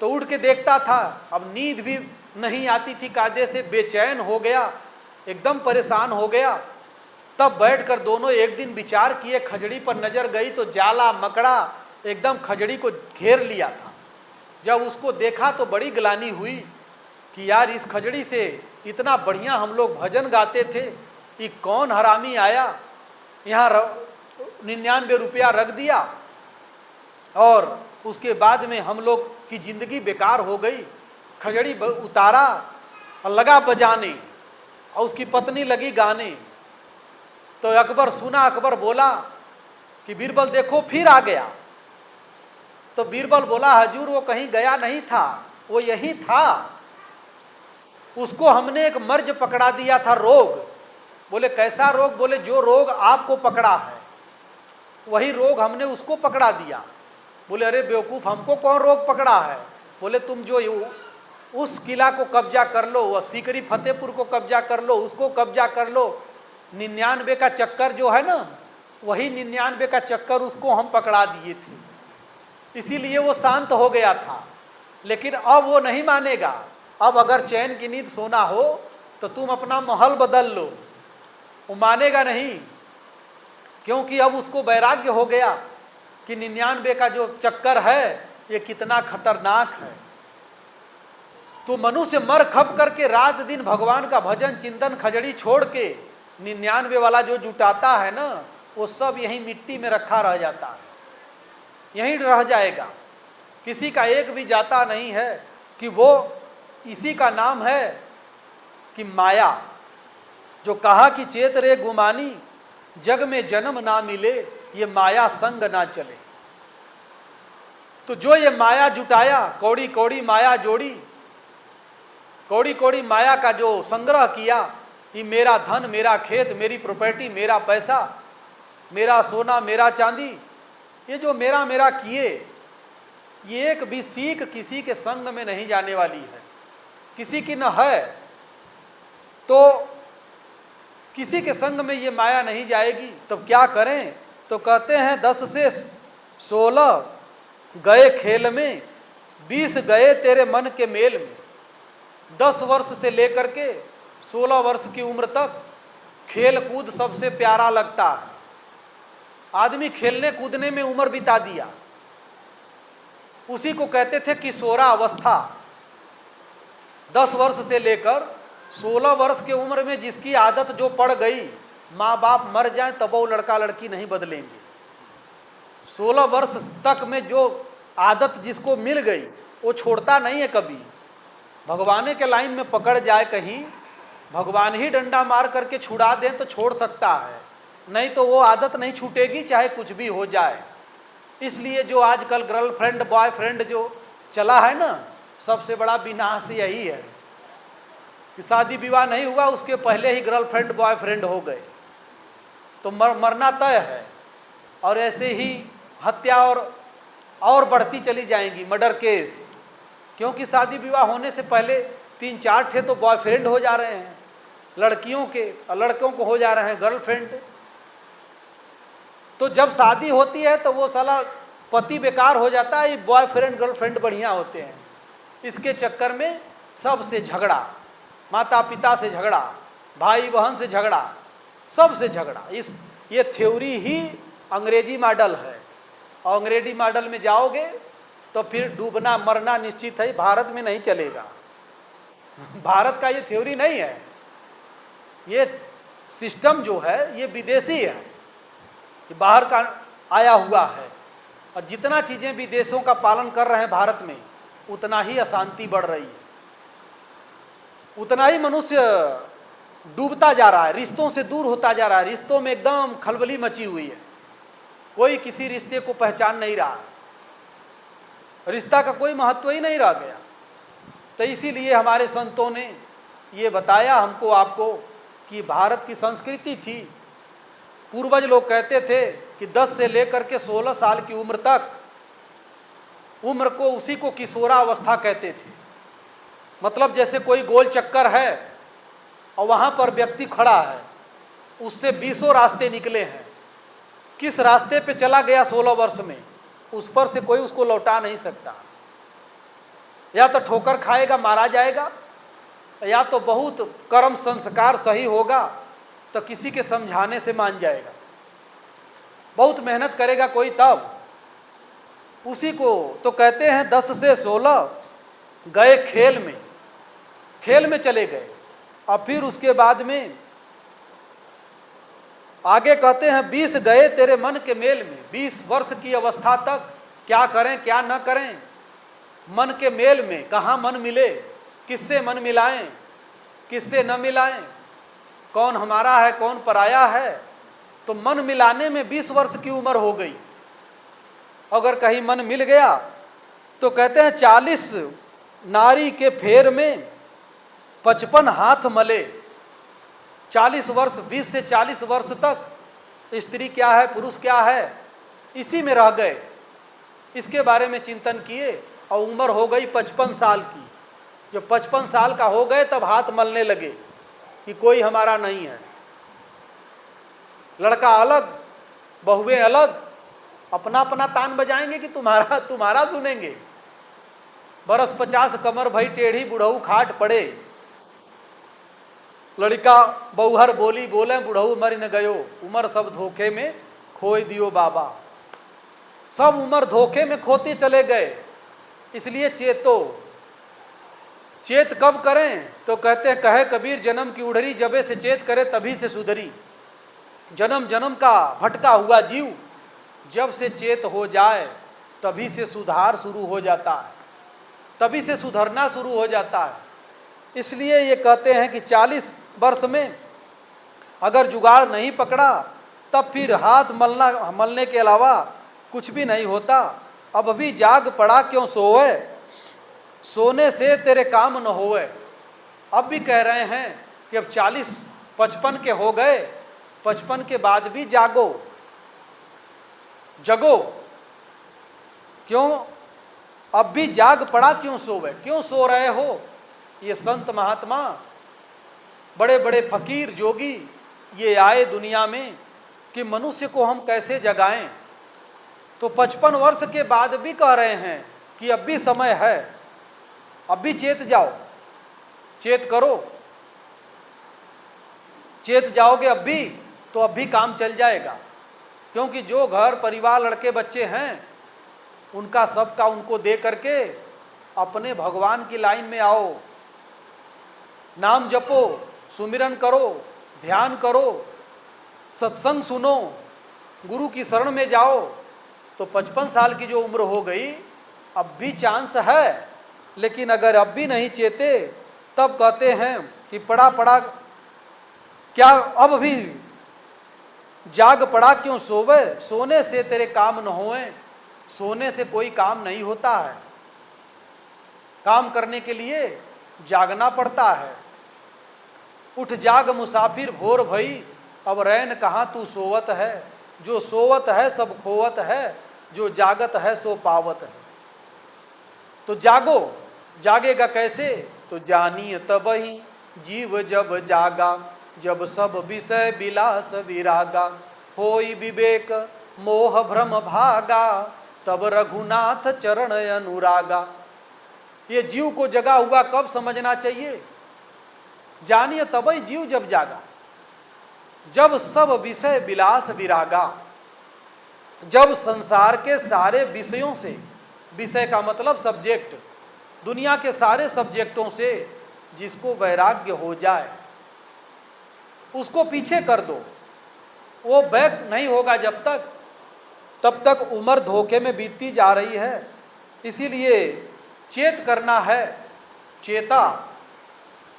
तो उठ के देखता था, अब नींद भी नहीं आती थी कायदे से, बेचैन हो गया, एकदम परेशान हो गया। तब बैठकर दोनों एक दिन विचार किए, खजड़ी पर नज़र गई तो जाला मकड़ा एकदम खजड़ी को घेर लिया था। जब उसको देखा तो बड़ी ग्लानि हुई कि यार इस खजड़ी से इतना बढ़िया हम लोग भजन गाते थे, ये कौन हरामी आया, यहाँ 99 रुपया रख दिया और उसके बाद में हम लोग की ज़िंदगी बेकार हो गई। खजड़ी उतारा और लगा बजाने और उसकी पत्नी लगी गाने। तो अकबर सुना, अकबर बोला कि बीरबल देखो फिर आ गया। तो बीरबल बोला हजूर वो कहीं गया नहीं था, वो यही था, उसको हमने एक मर्ज पकड़ा दिया था, रोग। बोले कैसा रोग? बोले जो रोग आपको पकड़ा है वही रोग हमने उसको पकड़ा दिया। बोले अरे बेवकूफ़, हमको कौन रोग पकड़ा है? बोले तुम जो उस किला को कब्जा कर लो, वह सीकरी फतेहपुर को कब्जा कर लो, उसको कब्जा कर लो, 99 का चक्कर जो है ना, वही 99 का चक्कर उसको हम पकड़ा दिए थे, इसीलिए वो शांत हो गया था। लेकिन अब वो नहीं मानेगा। अब अगर चैन की नींद सोना हो तो तुम अपना महल बदल लो, वो मानेगा नहीं, क्योंकि अब उसको वैराग्य हो गया कि 99 का जो चक्कर है ये कितना खतरनाक है। तो मनुष्य मर खप करके रात दिन भगवान का भजन चिंतन खजड़ी छोड़ के 99 वाला जो जुटाता है ना, वो सब यहीं मिट्टी में रखा रह जाता है, यहीं रह जाएगा, किसी का एक भी जाता नहीं है। कि वो इसी का नाम है कि माया, जो कहा कि चेत रे गुमानी, जग में जन्म ना मिले, ये माया संग ना चले। तो जो ये माया जुटाया, कौड़ी कौड़ी माया जोड़ी, कौड़ी कौड़ी माया का जो संग्रह किया, ये मेरा धन, मेरा खेत, मेरी प्रॉपर्टी, मेरा पैसा, मेरा सोना, मेरा चांदी, ये जो मेरा मेरा किए, ये एक भी सीख किसी के संग में नहीं जाने वाली है। किसी की न है तो किसी के संग में ये माया नहीं जाएगी। तब क्या करें? तो कहते हैं 10 से 16 गए खेल में, 20 गए तेरे मन के मेल में। 10 वर्ष से लेकर के 16 वर्ष की उम्र तक खेल कूद सबसे प्यारा लगता है। आदमी खेलने कूदने में उम्र बिता दिया, उसी को कहते थे किशोरा अवस्था। 10 वर्ष से लेकर 16 वर्ष की उम्र में जिसकी आदत जो पड़ गई, माँ बाप मर जाए तब वो लड़का लड़की नहीं बदलेंगे। 16 वर्ष तक में जो आदत जिसको मिल गई वो छोड़ता नहीं है कभी। भगवान के लाइन में पकड़ जाए कहीं, भगवान ही डंडा मार करके छुड़ा दें तो छोड़ सकता है, नहीं तो वो आदत नहीं छूटेगी चाहे कुछ भी हो जाए। इसलिए जो आजकल गर्लफ्रेंड बॉयफ्रेंड जो चला है ना, सबसे बड़ा विनाश यही है कि शादी विवाह नहीं हुआ, उसके पहले ही गर्लफ्रेंड बॉयफ्रेंड हो गए तो मरना तय है। और ऐसे ही हत्या और बढ़ती चली जाएंगी, मर्डर केस, क्योंकि शादी विवाह होने से पहले 3-4 ठे तो बॉयफ्रेंड हो जा रहे हैं लड़कियों के, और लड़कों को हो जा रहे हैं गर्लफ्रेंड। तो जब शादी होती है तो वो साला पति बेकार हो जाता है, ये बॉयफ्रेंड गर्लफ्रेंड बढ़िया होते हैं। इसके चक्कर में सबसे झगड़ा, माता पिता से झगड़ा, भाई बहन से झगड़ा, सबसे झगड़ा। ये थ्योरी ही अंग्रेजी मॉडल है, और अंग्रेजी मॉडल में जाओगे तो फिर डूबना मरना निश्चित है। भारत में नहीं चलेगा, भारत का ये थ्योरी नहीं है। ये सिस्टम जो है ये विदेशी है, ये बाहर का आया हुआ है। और जितना चीज़ें विदेशों का पालन कर रहे हैं भारत में, उतना ही अशांति बढ़ रही है, उतना ही मनुष्य डूबता जा रहा है, रिश्तों से दूर होता जा रहा है। रिश्तों में एकदम खलबली मची हुई है, कोई किसी रिश्ते को पहचान नहीं रहा, रिश्ता का कोई महत्व ही नहीं रह गया। तो इसीलिए हमारे संतों ने ये बताया हमको आपको कि भारत की संस्कृति थी। पूर्वज लोग कहते थे कि 10 से लेकर के 16 साल की उम्र तक, उम्र को उसी को किशोरावस्था कहते थे। मतलब जैसे कोई गोल चक्कर है और वहाँ पर व्यक्ति खड़ा है, उससे 20 रास्ते निकले हैं, किस रास्ते पे चला गया 16 वर्ष में, उस पर से कोई उसको लौटा नहीं सकता। या तो ठोकर खाएगा, मारा जाएगा, या तो बहुत कर्म संस्कार सही होगा तो किसी के समझाने से मान जाएगा, बहुत मेहनत करेगा कोई तब। उसी को तो कहते हैं 10 से 16 गए खेल में चले गए। और फिर उसके बाद में आगे कहते हैं 20 गए तेरे मन के मेल में। 20 वर्ष की अवस्था तक क्या करें क्या न करें, मन के मेल में कहाँ मन मिले, किससे मन मिलाएं, किससे न मिलाएं, कौन हमारा है कौन पराया है। तो मन मिलाने में 20 वर्ष की उम्र हो गई। अगर कहीं मन मिल गया तो कहते हैं 40 नारी के फेर में 55 हाथ मले। 40 वर्ष, 20 से 40 वर्ष तक स्त्री क्या है पुरुष क्या है, इसी में रह गए, इसके बारे में चिंतन किए। और उम्र हो गई 55 साल की। जब 55 साल का हो गए तब हाथ मलने लगे कि कोई हमारा नहीं है। लड़का अलग, बहुएं अलग, अपना अपना तान बजाएंगे कि तुम्हारा सुनेंगे। बरस 50 कमर भई टेढ़ी, बुढ़ऊ खाट पड़े। लड़का बौहर बोली बोले, बुढ़ऊ मर न गयो, उम्र सब धोखे में खोई दियो बाबा। सब उम्र धोखे में खोते चले गए। इसलिए चेत कब करें? तो कहते हैं कहे कबीर जन्म की उड़री, जबे से चेत करे तभी से सुधरी। जन्म जन्म का भटका हुआ जीव जब से चेत हो जाए तभी से सुधार शुरू हो जाता है, तभी से सुधरना शुरू हो जाता है। इसलिए ये कहते हैं कि 40 वर्ष में अगर जुगाड़ नहीं पकड़ा तब फिर हाथ मलने के अलावा कुछ भी नहीं होता। अब भी जाग पड़ा क्यों सोए, सोने से तेरे काम न होए। अब भी कह रहे हैं कि अब 40-55 के हो गए, 55 के बाद भी जागो, जगो। क्यों अब भी जाग पड़ा क्यों सोवे, क्यों सो रहे हो। ये संत महात्मा, बड़े बड़े फकीर जोगी ये आए दुनिया में कि मनुष्य को हम कैसे जगाएं। तो 55 वर्ष के बाद भी कह रहे हैं कि अब भी समय है, अब भी चेत जाओ, चेत करो। चेत जाओगे अब भी तो अब भी काम चल जाएगा। क्योंकि जो घर परिवार लड़के बच्चे हैं उनका सबका उनको दे करके अपने भगवान की लाइन में आओ, नाम जपो, सुमिरन करो, ध्यान करो, सत्संग सुनो, गुरु की शरण में जाओ। तो 55 साल की जो उम्र हो गई, अब भी चांस है। लेकिन अगर अब भी नहीं चेते तब कहते हैं कि पड़ा पड़ा क्या, अब भी जाग पड़ा क्यों सोवे, सोने से तेरे काम न होए। सोने से कोई काम नहीं होता है, काम करने के लिए जागना पड़ता है। उठ जाग मुसाफिर भोर भई, अब रैन कहाँ तू सोवत है। जो सोवत है सब खोवत है, जो जागत है सो पावत है। तो जागो, जागेगा कैसे, तो जानिए तबहि जीव जब जागा, जब सब विषय विलास विरागा। होई विवेक मोह भ्रम भागा, तब रघुनाथ चरण अनुरागा। ये जीव को जगा हुआ कब समझना चाहिए, जानिए तबहि जीव जब जागा, जब सब विषय विलास विरागा, जब संसार के सारे विषयों से, विषय का मतलब सब्जेक्ट, दुनिया के सारे सब्जेक्टों से जिसको वैराग्य हो जाए उसको पीछे कर दो। वो बैक नहीं होगा जब तक, तब तक उम्र धोखे में बीतती जा रही है। इसीलिए चेत करना है,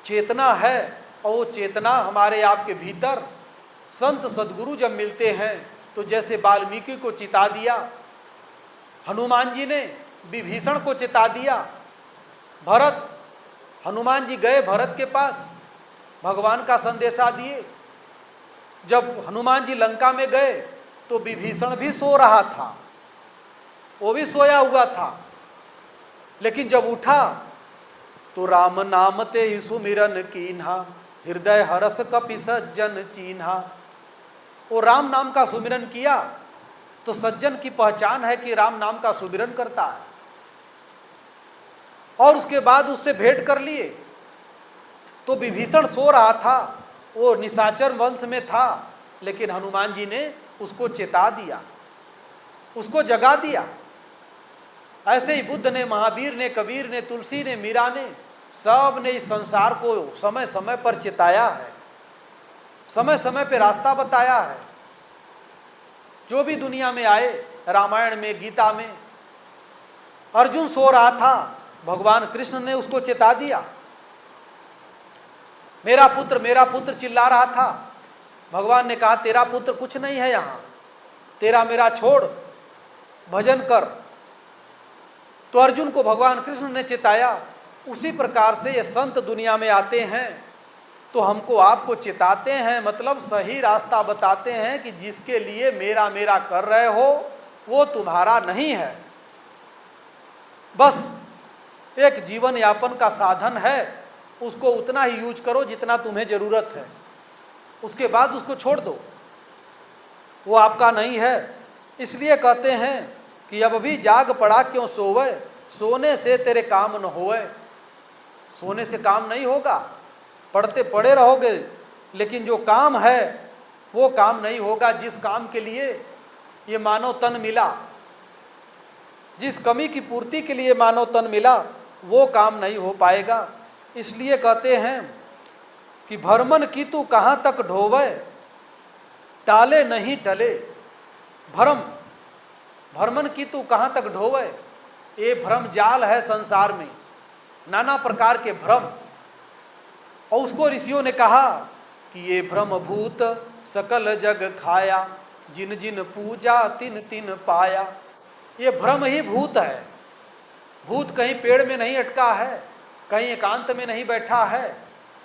चेतना है। और वो चेतना हमारे आपके भीतर, संत सद्गुरु जब मिलते हैं तो जैसे वाल्मीकि को चिता दिया, हनुमान जी ने विभीषण को चिता दिया, भरत, हनुमान जी गए भरत के पास, भगवान का संदेशा दिए। जब हनुमान जी लंका में गए तो विभीषण भी सो रहा था, वो भी सोया हुआ था। लेकिन जब उठा तो राम नाम ते ही सुमिरन कीन्हा, हृदय हरस कपि सज्जन चीन्हा। वो राम नाम का सुमिरन किया तो सज्जन की पहचान है कि राम नाम का सुमिरन करता है। और उसके बाद उससे भेंट कर लिए। तो विभीषण सो रहा था, वो निशाचर वंश में था, लेकिन हनुमान जी ने उसको चेता दिया, उसको जगा दिया। ऐसे ही बुद्ध ने, महावीर ने, कबीर ने, तुलसी ने, मीरा ने, सब ने इस संसार को समय समय पर चिताया है, समय समय पे रास्ता बताया है। जो भी दुनिया में आए, रामायण में, गीता में, अर्जुन सो रहा था, भगवान कृष्ण ने उसको चेता दिया। मेरा पुत्र चिल्ला रहा था, भगवान ने कहा तेरा पुत्र कुछ नहीं है यहाँ, तेरा मेरा छोड़, भजन कर। तो अर्जुन को भगवान कृष्ण ने चेताया। उसी प्रकार से ये संत दुनिया में आते हैं तो हमको आपको चेताते हैं, मतलब सही रास्ता बताते हैं कि जिसके लिए मेरा मेरा कर रहे हो वो तुम्हारा नहीं है, बस एक जीवन यापन का साधन है, उसको उतना ही यूज करो जितना तुम्हें ज़रूरत है, उसके बाद उसको छोड़ दो, वो आपका नहीं है। इसलिए कहते हैं कि अब भी जाग पड़ा क्यों सोवे, सोने से तेरे काम न होए। सोने से काम नहीं होगा, पढ़ते पड़े रहोगे लेकिन जो काम है वो काम नहीं होगा। जिस काम के लिए ये मानव तन मिला, जिस कमी की पूर्ति के लिए मानव तन मिला, वो काम नहीं हो पाएगा। इसलिए कहते हैं कि भरमन की तू कहाँ तक ढोवे, टाले नहीं टले। भरमन की तू कहाँ तक ढोवे, ये भ्रम जाल है संसार में, नाना प्रकार के भ्रम। और उसको ऋषियों ने कहा कि ये भ्रम भूत सकल जग खाया, जिन जिन पूजा तिन तिन पाया। ये भ्रम ही भूत है। भूत कहीं पेड़ में नहीं अटका है, कहीं एकांत में नहीं बैठा है,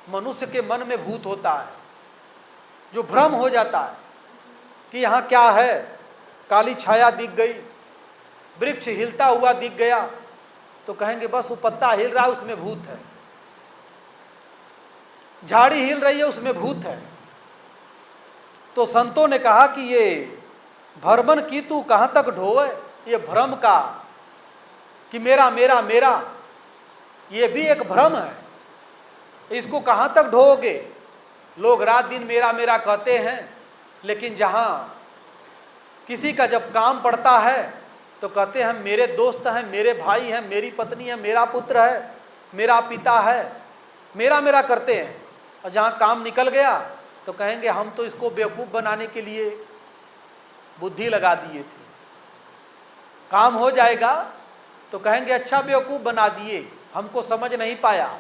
मनुष्य के मन में भूत होता है, जो भ्रम हो जाता है कि यहाँ क्या है। काली छाया दिख गई, वृक्ष हिलता हुआ दिख गया, तो कहेंगे बस वो पत्ता हिल रहा है उसमें भूत है, झाड़ी हिल रही है उसमें भूत है। तो संतों ने कहा कि ये भ्रमन की तू कहाँ तक ढोए, ये भ्रम का कि मेरा मेरा मेरा, ये भी एक भ्रम है, इसको कहाँ तक ढोओगे। लोग रात दिन मेरा मेरा कहते हैं, लेकिन जहाँ किसी का जब काम पड़ता है तो कहते हैं मेरे दोस्त हैं, मेरे भाई हैं, मेरी पत्नी है, मेरा पुत्र है, मेरा पिता है, मेरा मेरा करते हैं। और जहाँ काम निकल गया तो कहेंगे हम तो इसको बेवकूफ़ बनाने के लिए बुद्धि लगा दिए थे। काम हो जाएगा तो कहेंगे अच्छा बेवकूफ़ बना दिए, हमको समझ नहीं पाया।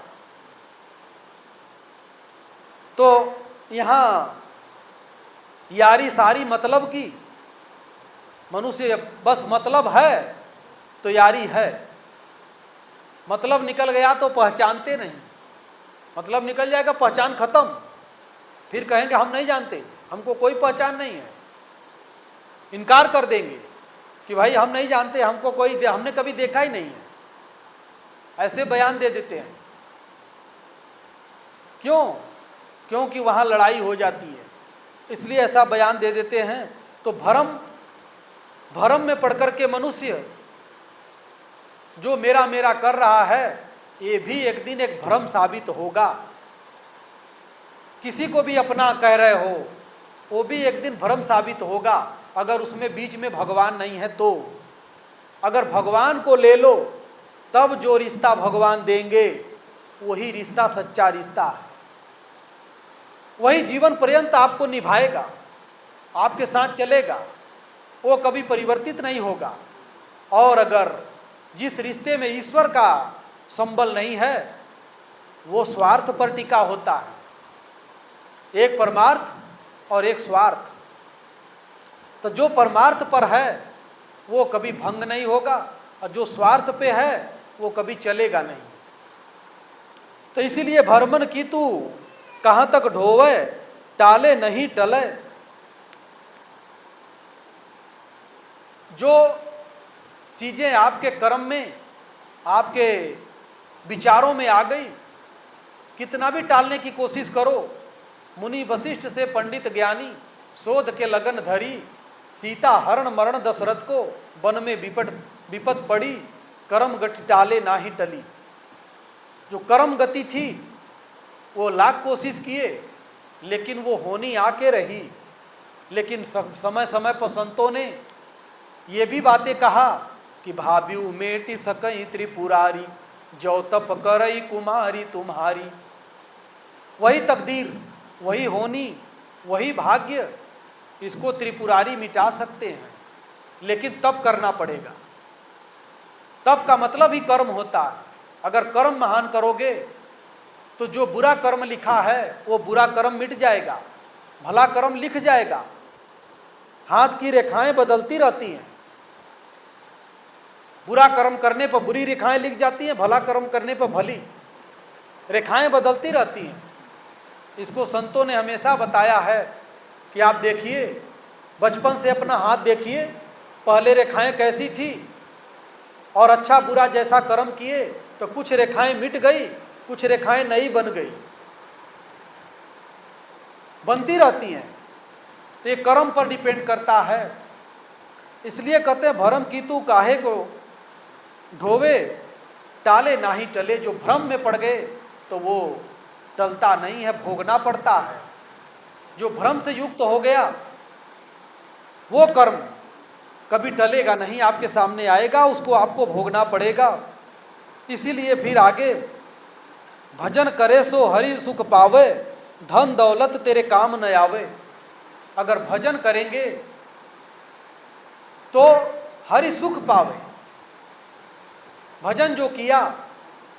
तो यहाँ यारी सारी मतलब की, मनुष्य बस मतलब है तो यारी है, मतलब निकल गया तो पहचानते नहीं। मतलब निकल जाएगा पहचान खत्म, फिर कहेंगे हम नहीं जानते, हमको कोई पहचान नहीं है, इनकार कर देंगे कि भाई हम नहीं जानते, हमको कोई हमने कभी देखा ही नहीं है, ऐसे बयान दे देते हैं। क्यों? क्योंकि वहाँ लड़ाई हो जाती है, इसलिए ऐसा बयान दे देते हैं। तो भरम में पढ़कर के मनुष्य जो मेरा मेरा कर रहा है, ये भी एक दिन एक भ्रम साबित होगा। किसी को भी अपना कह रहे हो, वो भी एक दिन भ्रम साबित होगा, अगर उसमें बीच में भगवान नहीं है तो। अगर भगवान को ले लो तब जो रिश्ता भगवान देंगे वही रिश्ता सच्चा रिश्ता है, वही जीवन पर्यंत आपको निभाएगा, आपके साथ चलेगा, वो कभी परिवर्तित नहीं होगा। और अगर जिस रिश्ते में ईश्वर का संबल नहीं है वो स्वार्थ पर टिका होता है, एक परमार्थ और एक स्वार्थ। तो जो परमार्थ पर है वो कभी भंग नहीं होगा, और जो स्वार्थ पे है वो कभी चलेगा नहीं। तो इसीलिए भरमन की तू कहाँ तक ढोवे, टाले नहीं टले। जो चीज़ें आपके कर्म में, आपके विचारों में आ गई, कितना भी टालने की कोशिश करो। मुनि वशिष्ठ से पंडित ज्ञानी, शोध के लगन धरी, सीता हरण मरण दशरथ को, वन में विपत पड़ी, कर्म गति टाले ना ही टली। जो कर्म गति थी वो लाख कोशिश किए, लेकिन वो होनी आके रही। लेकिन समय समय पर संतों ने ये भी बातें कहा कि भाब्यू मेटी सकई त्रिपुरारी, जो तप करई कुमारी तुम्हारी। वही तकदीर, वही होनी, वही भाग्य, इसको त्रिपुरारी मिटा सकते हैं, लेकिन तब करना पड़ेगा। तब का मतलब ही कर्म होता है। अगर कर्म महान करोगे तो जो बुरा कर्म लिखा है वो बुरा कर्म मिट जाएगा, भला कर्म लिख जाएगा। हाथ की रेखाएं बदलती रहती हैं, बुरा कर्म करने पर बुरी रेखाएं लिख जाती हैं, भला कर्म करने पर भली रेखाएं बदलती रहती हैं। इसको संतों ने हमेशा बताया है कि आप देखिए, बचपन से अपना हाथ देखिए, पहले रेखाएं कैसी थी, और अच्छा बुरा जैसा कर्म किए तो कुछ रेखाएं मिट गई, कुछ रेखाएं नई बन गई, बनती रहती हैं। तो ये कर्म पर डिपेंड करता है। इसलिए कहते हैं भरम की तू काहे को ढोवे, टाले ना ही टले। जो भ्रम में पड़ गए तो वो टलता नहीं है, भोगना पड़ता है। जो भ्रम से युक्त हो गया वो कर्म कभी टलेगा नहीं, आपके सामने आएगा, उसको आपको भोगना पड़ेगा। इसीलिए फिर आगे, भजन करे सो हरि सुख पावे, धन दौलत तेरे काम न आवे। अगर भजन करेंगे तो हरि सुख पावे। भजन जो किया,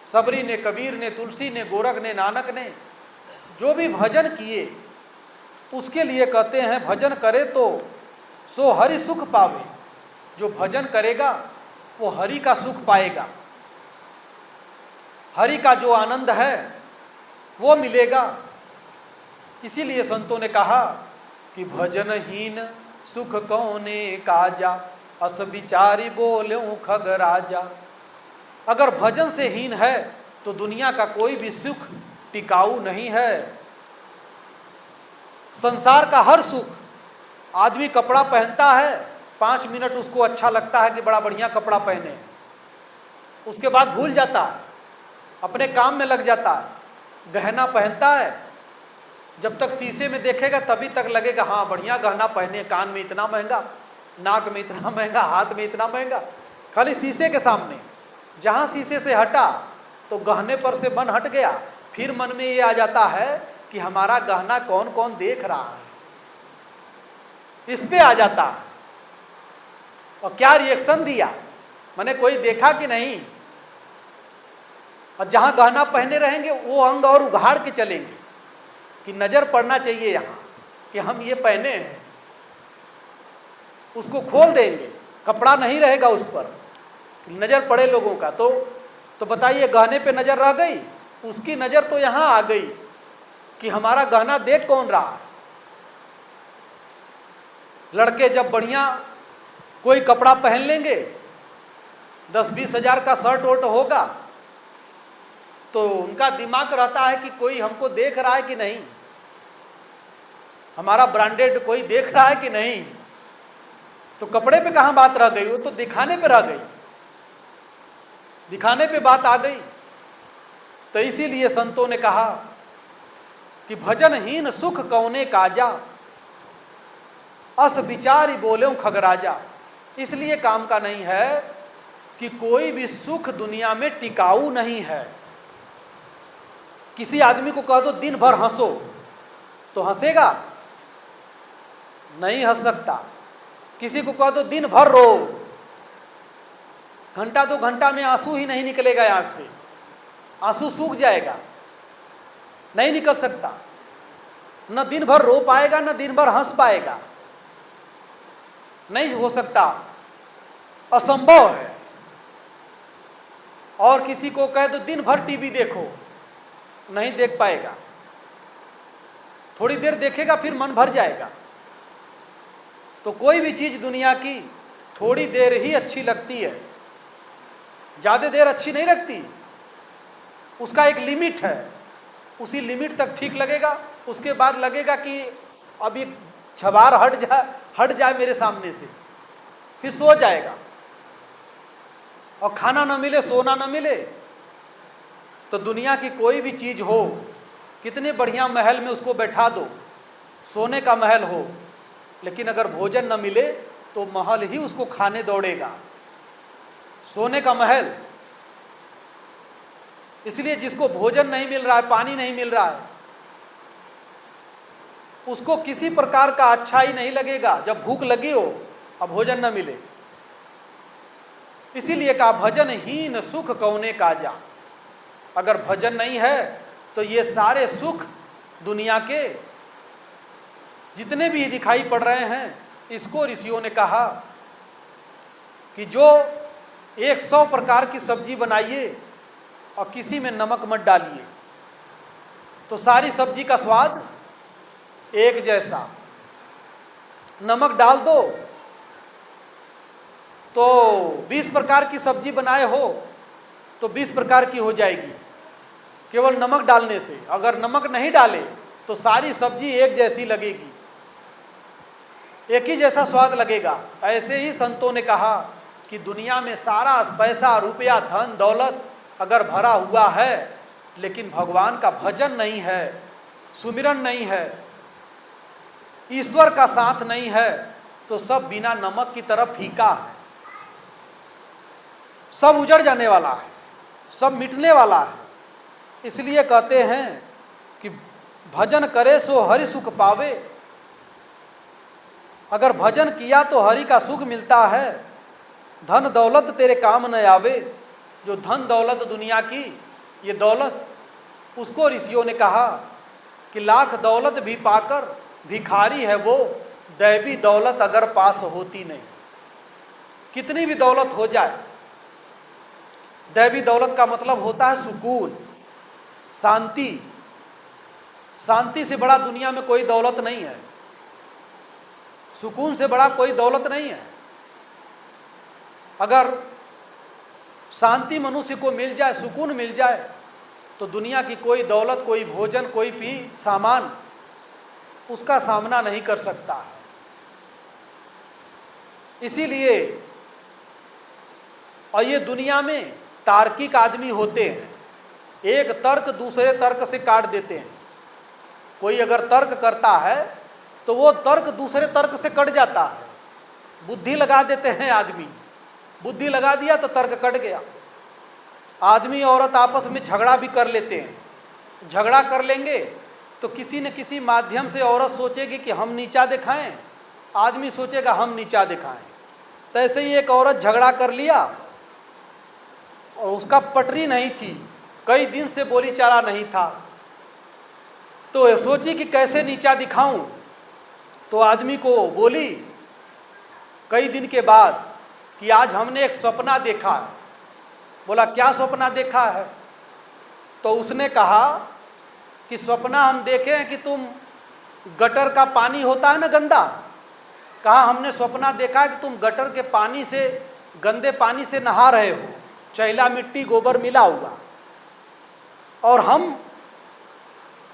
सबरी ने, कबीर ने, तुलसी ने, गोरख ने, नानक ने, जो भी भजन किए उसके लिए कहते हैं भजन करे तो सो हरि सुख पावे। जो भजन करेगा वो हरि का सुख पाएगा, हरि का जो आनंद है वो मिलेगा। इसीलिए संतों ने कहा कि भजनहीन सुख कौने काजा, अस विचारी बोल्यों खग राजा। अगर भजन से हीन है तो दुनिया का कोई भी सुख टिकाऊ नहीं है। संसार का हर सुख, आदमी कपड़ा पहनता है, 5 मिनट उसको अच्छा लगता है कि बड़ा बढ़िया कपड़ा पहने, उसके बाद भूल जाता है, अपने काम में लग जाता है। गहना पहनता है, जब तक शीशे में देखेगा तभी तक लगेगा हाँ बढ़िया गहना पहने, कान में इतना महंगा, नाक में इतना महंगा, हाथ में इतना महंगा, खाली शीशे के सामने। जहाँ शीशे से हटा तो गहने पर से मन हट गया, फिर मन में ये आ जाता है कि हमारा गहना कौन कौन देख रहा है, इस पे आ जाता है। और क्या रिएक्शन दिया, मैंने कोई देखा कि नहीं। और जहाँ गहना पहने रहेंगे वो अंग और उघाड़ के चलेंगे कि नज़र पड़ना चाहिए यहाँ कि हम ये पहने हैं, उसको खोल देंगे, कपड़ा नहीं रहेगा उस पर, नज़र पड़े लोगों का। तो बताइए गहने पे नज़र रह गई, उसकी नज़र तो यहाँ आ गई कि हमारा गहना देख कौन रहा है। लड़के जब बढ़िया कोई कपड़ा पहन लेंगे, 10-20 हज़ार का शर्ट वोट होगा, तो उनका दिमाग रहता है कि कोई हमको देख रहा है कि नहीं, हमारा ब्रांडेड कोई देख रहा है कि नहीं। तो कपड़े पे कहाँ बात रह गई, वो तो दिखाने पे रह गई, दिखाने पे बात आ गई। तो इसीलिए संतों ने कहा कि भजनहीन सुख कौने काजा, अस विचारी बोल्यों खगराजा। इसलिए काम का नहीं है कि कोई भी सुख दुनिया में टिकाऊ नहीं है। किसी आदमी को कह दो दिन भर हंसो तो हंसेगा? नहीं हंस सकता। किसी को कह दो दिन भर रो, घंटा 2 घंटा में आंसू ही नहीं निकलेगा आंख से, आंसू सूख जाएगा, नहीं निकल सकता। न दिन भर रो पाएगा, न दिन भर हंस पाएगा, नहीं हो सकता, असंभव है। और किसी को कह दो दिन भर टीवी देखो, नहीं देख पाएगा, थोड़ी देर देखेगा फिर मन भर जाएगा। तो कोई भी चीज़ दुनिया की थोड़ी देर ही अच्छी लगती है, ज़्यादा देर अच्छी नहीं लगती। उसका एक लिमिट है, उसी लिमिट तक ठीक लगेगा, उसके बाद लगेगा कि अब ये छबार हट जाए मेरे सामने से, फिर सो जाएगा। और खाना न मिले, सोना न मिले, तो दुनिया की कोई भी चीज़ हो, कितने बढ़िया महल में उसको बैठा दो, सोने का महल हो, लेकिन अगर भोजन न मिले तो महल ही उसको खाने दौड़ेगा, सोने का महल। इसलिए जिसको भोजन नहीं मिल रहा है, पानी नहीं मिल रहा है, उसको किसी प्रकार का अच्छा ही नहीं लगेगा जब भूख लगी हो और भोजन न मिले। इसीलिए कहा भजनहीन सुख कौने काजा। अगर भजन नहीं है तो ये सारे सुख दुनिया के जितने भी दिखाई पड़ रहे हैं, इसको ऋषियों ने कहा कि जो 100 प्रकार की सब्जी बनाइए और किसी में नमक मत डालिए तो सारी सब्जी का स्वाद एक जैसा। नमक डाल दो तो 20 प्रकार की सब्जी बनाए हो तो 20 प्रकार की हो जाएगी केवल नमक डालने से। अगर नमक नहीं डाले तो सारी सब्जी एक जैसी लगेगी, एक ही जैसा स्वाद लगेगा। ऐसे ही संतों ने कहा कि दुनिया में सारा पैसा, रुपया, धन दौलत अगर भरा हुआ है, लेकिन भगवान का भजन नहीं है, सुमिरन नहीं है, ईश्वर का साथ नहीं है, तो सब बिना नमक की तरह फीका है, सब उजड़ जाने वाला है, सब मिटने वाला है। इसलिए कहते हैं कि भजन करे सो हरि सुख पावे। अगर भजन किया तो हरि का सुख मिलता है। धन दौलत तेरे काम न आवे। जो धन दौलत दुनिया की, ये दौलत, उसको ऋषियों ने कहा कि लाख दौलत भी पाकर भिखारी है वो, दैवी दौलत अगर पास होती नहीं। कितनी भी दौलत हो जाए, दैवी दौलत का मतलब होता है सुकून, शांति। शांति से बड़ा दुनिया में कोई दौलत नहीं है, सुकून से बड़ा कोई दौलत नहीं है। अगर शांति मनुष्य को मिल जाए, सुकून मिल जाए, तो दुनिया की कोई दौलत, कोई भोजन, कोई भी सामान उसका सामना नहीं कर सकता है। इसीलिए, और ये दुनिया में तार्किक आदमी होते हैं, एक तर्क दूसरे तर्क से काट देते हैं। कोई अगर तर्क करता है तो वो तर्क दूसरे तर्क से कट जाता है। बुद्धि लगा देते हैं आदमी, बुद्धि लगा दिया तो तर्क कट गया। आदमी औरत आपस में झगड़ा भी कर लेते हैं, झगड़ा कर लेंगे तो किसी न किसी माध्यम से औरत सोचेगी कि हम नीचा दिखाएं, आदमी सोचेगा हम नीचा दिखाएं। तो ऐसे ही एक औरत झगड़ा कर लिया और उसका पटरी नहीं थी, कई दिन से बोली चारा नहीं था, तो सोची कि कैसे नीचा दिखाऊं। तो आदमी को बोली कई दिन के बाद कि आज हमने एक सपना देखा है। बोला क्या सपना देखा है? तो उसने कहा कि सपना हम देखे हैं कि तुम गटर का पानी होता है ना गंदा, कहा हमने सपना देखा है कि तुम गटर के पानी से, गंदे पानी से नहा रहे हो, चैला मिट्टी गोबर मिला हुआ, और हम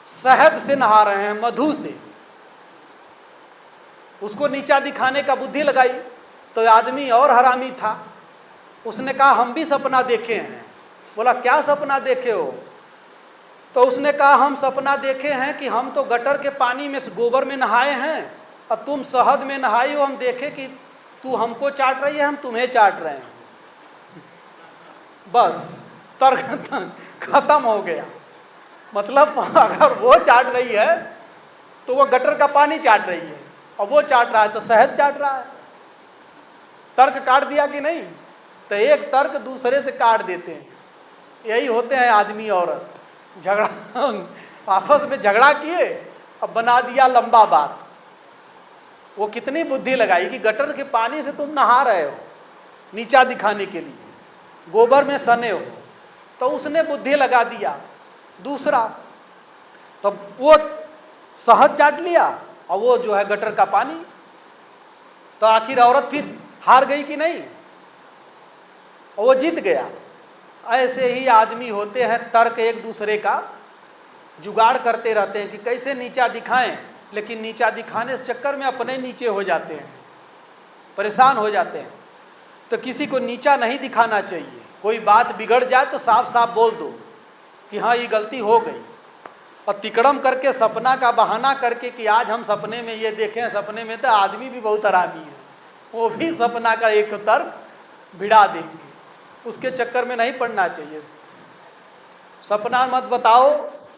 शहद से नहा रहे हैं, मधु से। उसको नीचा दिखाने का बुद्धि लगाई। तो आदमी और हरामी था, उसने कहा हम भी सपना देखे हैं। बोला क्या सपना देखे हो? तो उसने कहा हम सपना देखे हैं कि हम तो गटर के पानी में, गोबर में नहाए हैं, और तुम शहद में नहाई हो। हम देखे कि तू हमको चाट रही है, हम तुम्हें चाट रहे हैं। बस तर्क खत्म हो गया। मतलब अगर वो चाट रही है तो वो गटर का पानी चाट रही है, और वो चाट रहा है तो शहद चाट रहा है। तर्क काट दिया कि नहीं? तो एक तर्क दूसरे से काट देते हैं। यही होते हैं आदमी औरत, झगड़ा आपस में झगड़ा किए, अब बना दिया लंबा बात। वो कितनी बुद्धि लगाई कि गटर के पानी से तुम नहा रहे हो नीचा दिखाने के लिए, गोबर में सने हो, तो उसने बुद्धि लगा दिया। दूसरा तो वो शहद चाट लिया और वो जो है गटर का पानी। तो आखिर औरत फिर हार गई कि नहीं? और वो जीत गया। ऐसे ही आदमी होते हैं, तर्क एक दूसरे का जुगाड़ करते रहते हैं कि कैसे नीचा दिखाएं, लेकिन नीचा दिखाने के चक्कर में अपने नीचे हो जाते हैं, परेशान हो जाते हैं। तो किसी को नीचा नहीं दिखाना चाहिए। कोई बात बिगड़ जाए तो साफ साफ बोल दो कि हाँ ये गलती हो गई। और तिकड़म करके, सपना का बहाना करके कि आज हम सपने में ये देखें, सपने में तो आदमी भी बहुत हरामी है, वो भी सपना का एक तर्क भिड़ा देंगे। उसके चक्कर में नहीं पड़ना चाहिए। सपना मत बताओ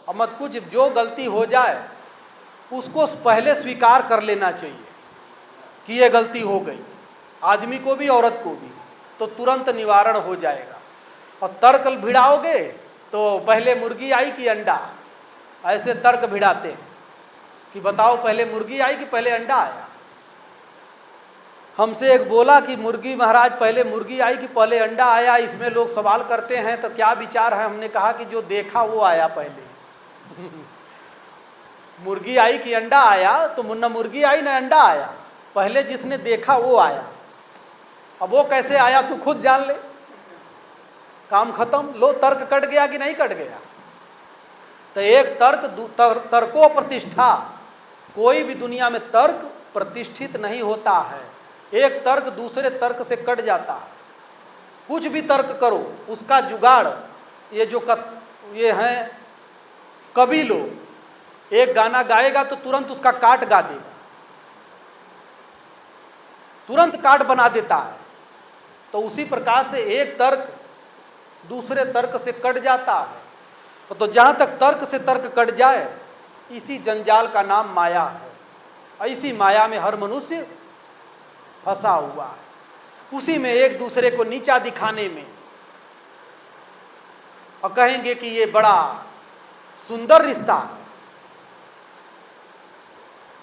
और मत कुछ। जो गलती हो जाए उसको पहले स्वीकार कर लेना चाहिए कि ये गलती हो गई, आदमी को भी औरत को भी, तो तुरंत निवारण हो जाएगा। और तर्क भिड़ाओगे तो पहले मुर्गी आई कि अंडा, ऐसे तर्क भिड़ाते हैं कि बताओ पहले मुर्गी आई कि पहले अंडा आया। हमसे एक बोला कि मुर्गी महाराज पहले मुर्गी आई कि पहले अंडा आया, इसमें लोग सवाल करते हैं तो क्या विचार है? हमने कहा कि जो देखा वो आया पहले। मुर्गी आई कि अंडा आया? तो न मुर्गी आई न अंडा आया, पहले जिसने देखा वो आया। अब वो कैसे आया तू खुद जान ले। काम खत्म। लो, तर्क कट गया कि नहीं कट गया? तो एक तर्को प्रतिष्ठा। कोई भी दुनिया में तर्क प्रतिष्ठित नहीं होता है। एक तर्क दूसरे तर्क से कट जाता है। कुछ भी तर्क करो उसका जुगाड़, ये हैं कवि लोग, एक गाना गाएगा तो तुरंत उसका काट गा देगा, तुरंत काट बना देता है। तो उसी प्रकार से एक तर्क दूसरे तर्क से कट जाता है। तो जहाँ तक तर्क से तर्क कट जाए, इसी जंजाल का नाम माया है। इसी माया में हर मनुष्य फंसा हुआ है, उसी में एक दूसरे को नीचा दिखाने में। और कहेंगे कि ये बड़ा सुंदर रिश्ता है।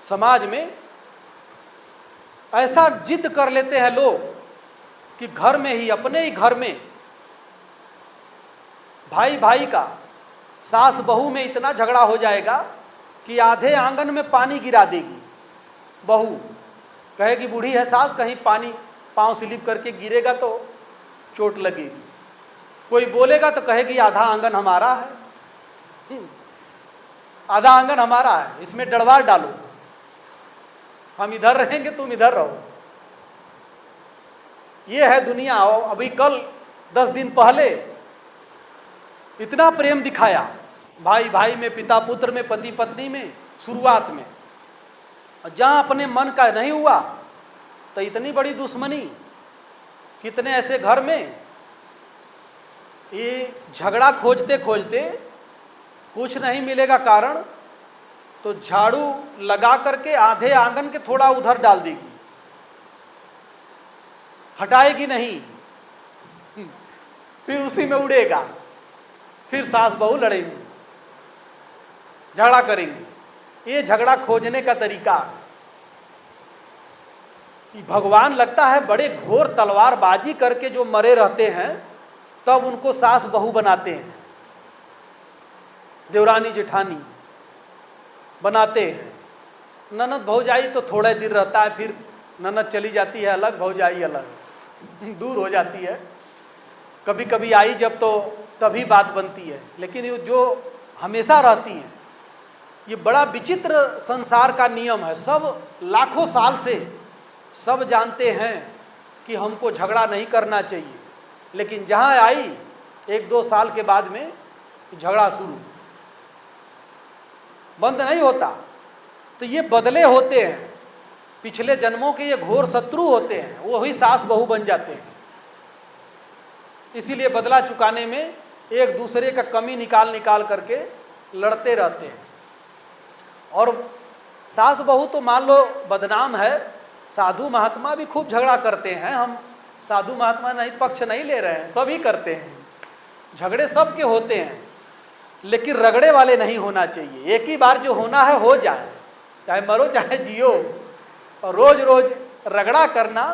समाज में ऐसा जिद कर लेते हैं लोग कि घर में ही, अपने ही घर में भाई भाई का, सास बहू में इतना झगड़ा हो जाएगा कि आधे आंगन में पानी गिरा देगी। बहू कहेगी बूढ़ी है सास, कहीं पानी पांव स्लिप करके गिरेगा तो चोट लगेगी। कोई बोलेगा तो कहेगी आधा आंगन हमारा है, आधा आंगन हमारा है, इसमें डरवार डालो, हम इधर रहेंगे तुम इधर रहो। ये है दुनिया। अभी कल 10 दिन पहले इतना प्रेम दिखाया भाई भाई में, पिता पुत्र में, पति पत्नी में शुरुआत में, और जहाँ अपने मन का नहीं हुआ तो इतनी बड़ी दुश्मनी। कितने ऐसे घर में ये झगड़ा खोजते खोजते कुछ नहीं मिलेगा कारण, तो झाड़ू लगा करके आधे आंगन के थोड़ा उधर डाल देगी, हटाएगी नहीं, फिर उसी में उड़ेगा, फिर सास बहू लड़ेंगी, झगड़ा करेंगी। ये झगड़ा खोजने का तरीका। भगवान लगता है बड़े घोर तलवारबाजी करके जो मरे रहते हैं तब उनको सास बहू बनाते हैं, देवरानी जेठानी बनाते हैं। ननद भौजाई तो थोड़े दिन रहता है, फिर ननद चली जाती है अलग, भौजाई अलग दूर हो जाती है। कभी कभी आई जब तो तभी बात बनती है, लेकिन ये जो हमेशा रहती हैं, ये बड़ा विचित्र संसार का नियम है। सब लाखों साल से सब जानते हैं कि हमको झगड़ा नहीं करना चाहिए, लेकिन जहाँ आई 1-2 साल के बाद में झगड़ा शुरू, बंद नहीं होता। तो ये बदले होते हैं, पिछले जन्मों के ये घोर शत्रु होते हैं, वो ही सास बहू बन जाते हैं। इसीलिए बदला चुकाने में एक दूसरे का कमी निकाल निकाल करके लड़ते रहते हैं। और सास बहू तो मान लो बदनाम है, साधु महात्मा भी खूब झगड़ा करते हैं। हम साधु महात्मा नहीं पक्ष नहीं ले रहे हैं, सभी करते हैं, झगड़े सबके होते हैं, लेकिन रगड़े वाले नहीं होना चाहिए। एक ही बार जो होना है हो जाए, चाहे मरो चाहे जियो। और रोज रोज रगड़ा करना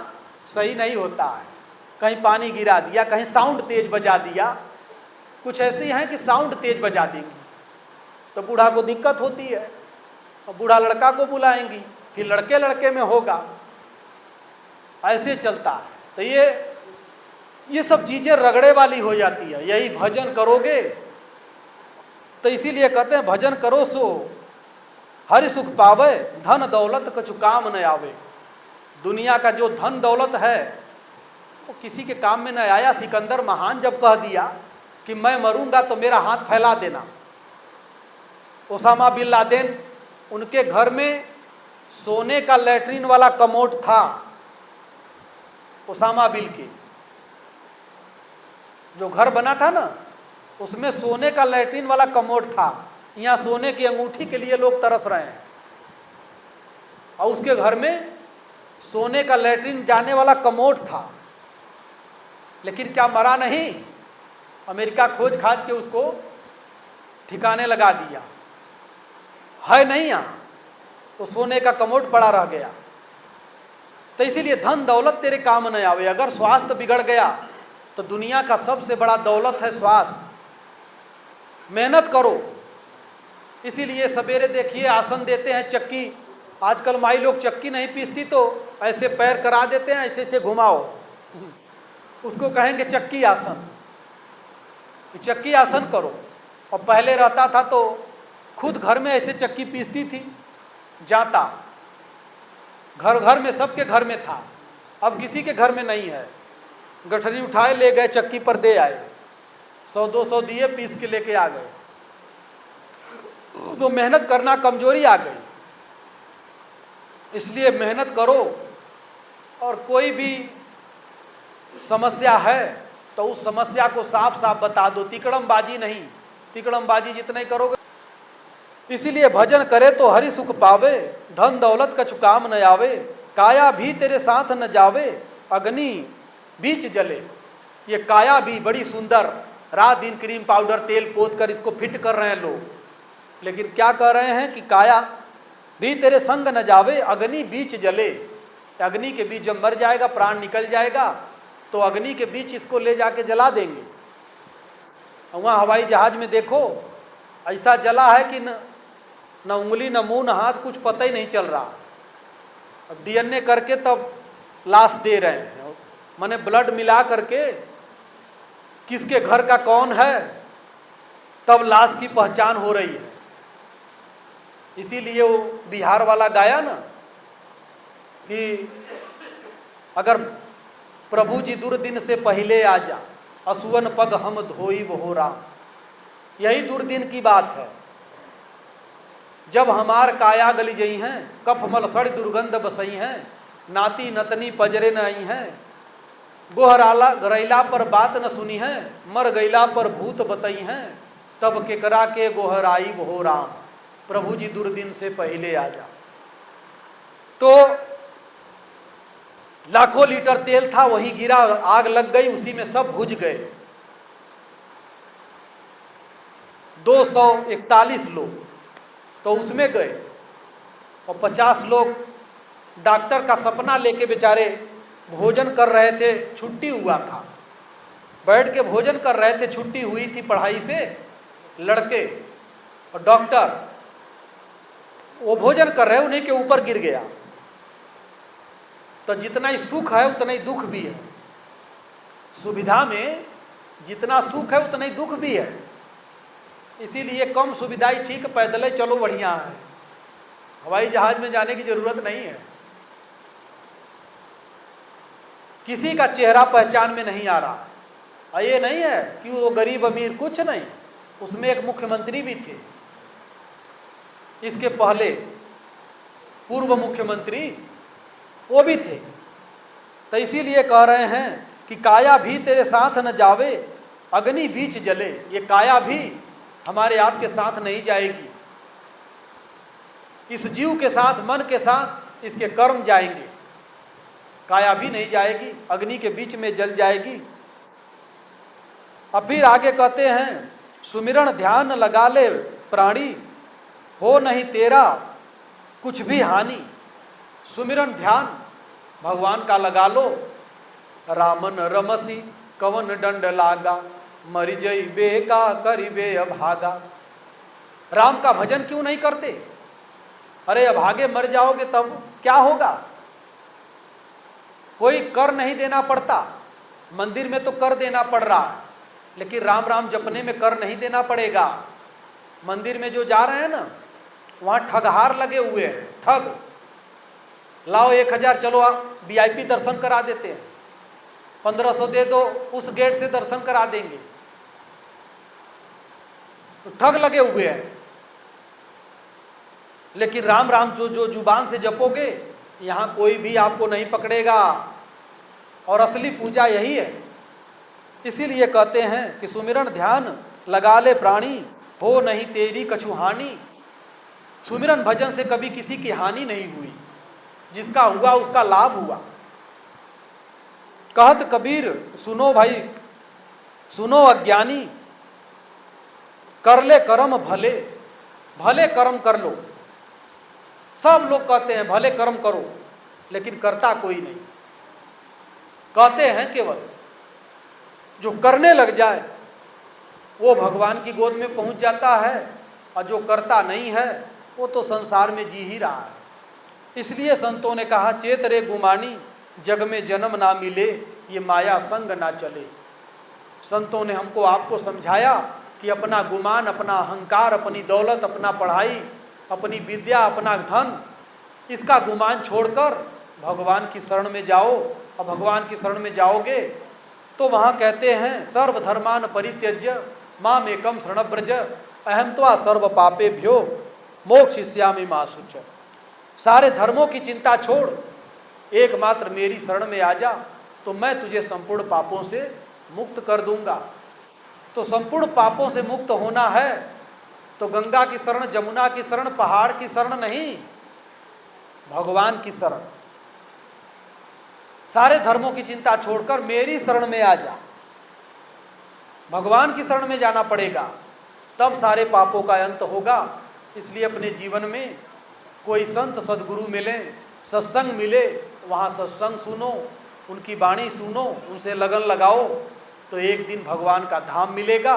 सही नहीं होता है। कहीं पानी गिरा दिया, कहीं साउंड तेज बजा दिया। कुछ ऐसी हैं कि साउंड तेज बजा देंगी तो बूढ़ा को दिक्कत होती है, और बूढ़ा लड़का को बुलाएंगी, फिर लड़के लड़के में होगा, ऐसे चलता है। तो ये सब चीज़ें रगड़े वाली हो जाती है। यही भजन करोगे तो इसीलिए कहते हैं भजन करो सो हरि सुख पावे, धन दौलत कछु काम न आवे। दुनिया का जो धन दौलत है वो किसी के काम में न आया। सिकंदर महान जब कह दिया कि मैं मरूंगा तो मेरा हाथ फैला देना। ओसामा बिन लादेन, उनके घर में सोने का लैट्रिन वाला कमोड था। ओसामा बिन के जो घर बना था ना, उसमें सोने का लैट्रिन वाला कमोड था। यहाँ सोने की अंगूठी के लिए लोग तरस रहे हैं, और उसके घर में सोने का लैट्रिन जाने वाला कमोड था। लेकिन क्या मरा नहीं? अमेरिका खोज खाज के उसको ठिकाने लगा दिया, है नहीं यहाँ, वो सोने का कमोड पड़ा रह गया। तो इसीलिए धन दौलत तेरे काम न आवे। अगर स्वास्थ्य बिगड़ गया तो दुनिया का सबसे बड़ा दौलत है स्वास्थ्य। मेहनत करो। इसीलिए सवेरे देखिए आसन देते हैं, चक्की। आजकल माई लोग चक्की नहीं पीसती तो ऐसे पैर करा देते हैं, ऐसे ऐसे घुमाओ, उसको कहेंगे चक्की आसन। चक्की आसन करो। और पहले रहता था तो खुद घर में ऐसे चक्की पीसती थी, जाता घर घर में, सबके घर में था। अब किसी के घर में नहीं है। गठरी उठाए ले गए, चक्की पर दे आए, 100-200 दिए, पीस के लेके आ गए। तो मेहनत करना कमजोरी आ गई। इसलिए मेहनत करो। और कोई भी समस्या है तो उस समस्या को साफ साफ बता दो, तिकड़मबाजी नहीं। तिकड़मबाजी जितने करोगे। इसीलिए भजन करे तो हरि सुख पावे, धन दौलत कछु काम न आवे। काया भी तेरे साथ न जावे, अग्नि बीच जले। ये काया भी बड़ी सुंदर, रात दिन क्रीम पाउडर तेल पोत कर इसको फिट कर रहे हैं लोग, लेकिन क्या कह रहे हैं कि काया भी तेरे संग न जावे, अग्नि बीच जले। अग्नि के बीच जब मर जाएगा, प्राण निकल जाएगा, तो अग्नि के बीच इसको ले जाके जला देंगे। वहाँ हवाई जहाज में देखो ऐसा जला है कि न उंगली न मुंह न हाथ, कुछ पता ही नहीं चल रहा। अब डीएनए करके तब लाश दे रहे हैं, माने ब्लड मिला करके किसके घर का कौन है, तब लाश की पहचान हो रही है। इसीलिए वो बिहार वाला गाया ना कि अगर प्रभु जी दुर्दिन से पहले आ जा, असुवन पग हम धोई हो राम। यही दुर्दिन की बात है, जब हमार काया गली जई हैं, कफ मल सड़ दुर्गंध बसई हैं, नाती नतनी पजरे न आई हैं, गोहराला गरैला पर बात न सुनी है, मर गैला पर भूत बतई हैं, तब केकरा के गोहराई हो राम। प्रभु जी दुर्दिन से पहले आ जा। तो लाखों लीटर तेल था, वही गिरा, आग लग गई, उसी में सब भुज गए। 241 लोग तो उसमें गए, और 50 लोग डॉक्टर का सपना लेके बेचारे भोजन कर रहे थे। छुट्टी हुआ था, बैठ के भोजन कर रहे थे, छुट्टी हुई थी पढ़ाई से, लड़के और डॉक्टर वो भोजन कर रहे, उन्हीं के ऊपर गिर गया। तो जितना ही सुख है उतना ही दुख भी है। सुविधा में जितना सुख है उतना ही दुख भी है। इसीलिए कम सुविधाएं ठीक, पैदल ही चलो बढ़िया है, हवाई जहाज में जाने की जरूरत नहीं है। किसी का चेहरा पहचान में नहीं आ रहा। और ये नहीं है कि वो गरीब अमीर, कुछ नहीं, उसमें एक मुख्यमंत्री भी थे, इसके पहले पूर्व मुख्यमंत्री वो भी थे। तो इसीलिए कह रहे हैं कि काया भी तेरे साथ न जावे, अग्नि बीच जले। ये काया भी हमारे आपके साथ नहीं जाएगी, इस जीव के साथ, मन के साथ इसके कर्म जाएंगे। काया भी नहीं जाएगी, अग्नि के बीच में जल जाएगी। अब फिर आगे कहते हैं, सुमिरन ध्यान लगा ले प्राणी, हो नहीं तेरा कुछ भी हानि। सुमिरन ध्यान भगवान का लगा लो। रामन रमसी कवन दंड लागा, मरि जई बेका करिबे अभागा। राम का भजन क्यों नहीं करते? अरे अभागे मर जाओगे तब क्या होगा? कोई कर नहीं देना पड़ता, मंदिर में तो कर देना पड़ रहा है, लेकिन राम राम जपने में कर नहीं देना पड़ेगा। मंदिर में जो जा रहे हैं ना, वहाँ ठगहार लगे हुए हैं, ठग। लाओ 1000, चलो VIP दर्शन करा देते हैं, 1500 दे दो, उस गेट से दर्शन करा देंगे। तो ठग लगे हुए हैं। लेकिन राम राम जो जुबान से जपोगे, यहाँ कोई भी आपको नहीं पकड़ेगा। और असली पूजा यही है। इसीलिए कहते हैं कि सुमिरन ध्यान लगा ले प्राणी, हो नहीं तेरी कछु हानि। सुमिरन भजन से कभी किसी की हानि नहीं हुई, जिसका हुआ उसका लाभ हुआ। कहत कबीर सुनो भाई, सुनो अज्ञानी, कर ले कर्म भले, भले कर्म कर लो। सब लोग कहते हैं भले कर्म करो, लेकिन करता कोई नहीं। कहते हैं केवल जो करने लग जाए वो भगवान की गोद में पहुंच जाता है, और जो करता नहीं है वो तो संसार में जी ही रहा है। इसलिए संतों ने कहा, चेत रे गुमानी, जग में जन्म ना मिले, ये माया संग ना चले। संतों ने हमको आपको समझाया कि अपना गुमान, अपना अहंकार, अपनी दौलत, अपना पढ़ाई, अपनी विद्या, अपना धन, इसका गुमान छोड़कर भगवान की शरण में जाओ। और भगवान की शरण में जाओगे तो वहाँ कहते हैं, सर्वधर्मान परित्यज्य माम एकम शरणव्रज, अहम त्वा सर्व पापेभ्यो मोक्षयिष्यामि मा शुच। सारे धर्मों की चिंता छोड़, एकमात्र मेरी शरण में आ जा, तो मैं तुझे संपूर्ण पापों से मुक्त कर दूंगा। तो संपूर्ण पापों से मुक्त होना है तो गंगा की शरण, जमुना की शरण, पहाड़ की शरण नहीं, भगवान की शरण। सारे धर्मों की चिंता छोड़कर मेरी शरण में आ जा। भगवान की शरण में जाना पड़ेगा, तब सारे पापों का अंत होगा। इसलिए अपने जीवन में कोई संत सद्गुरु मिले, सत्संग मिले, वहाँ सत्संग सुनो, उनकी वाणी सुनो, उनसे लगन लगाओ, तो एक दिन भगवान का धाम मिलेगा।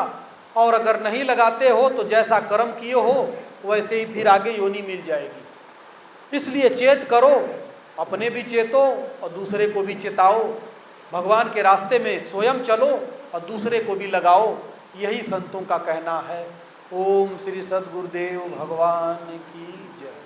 और अगर नहीं लगाते हो तो जैसा कर्म किए हो वैसे ही फिर आगे योनि मिल जाएगी। इसलिए चेत करो, अपने भी चेतो और दूसरे को भी चेताओ। भगवान के रास्ते में स्वयं चलो और दूसरे को भी लगाओ, यही संतों का कहना है। ओम श्री सद्गुरुदेव भगवान की जय।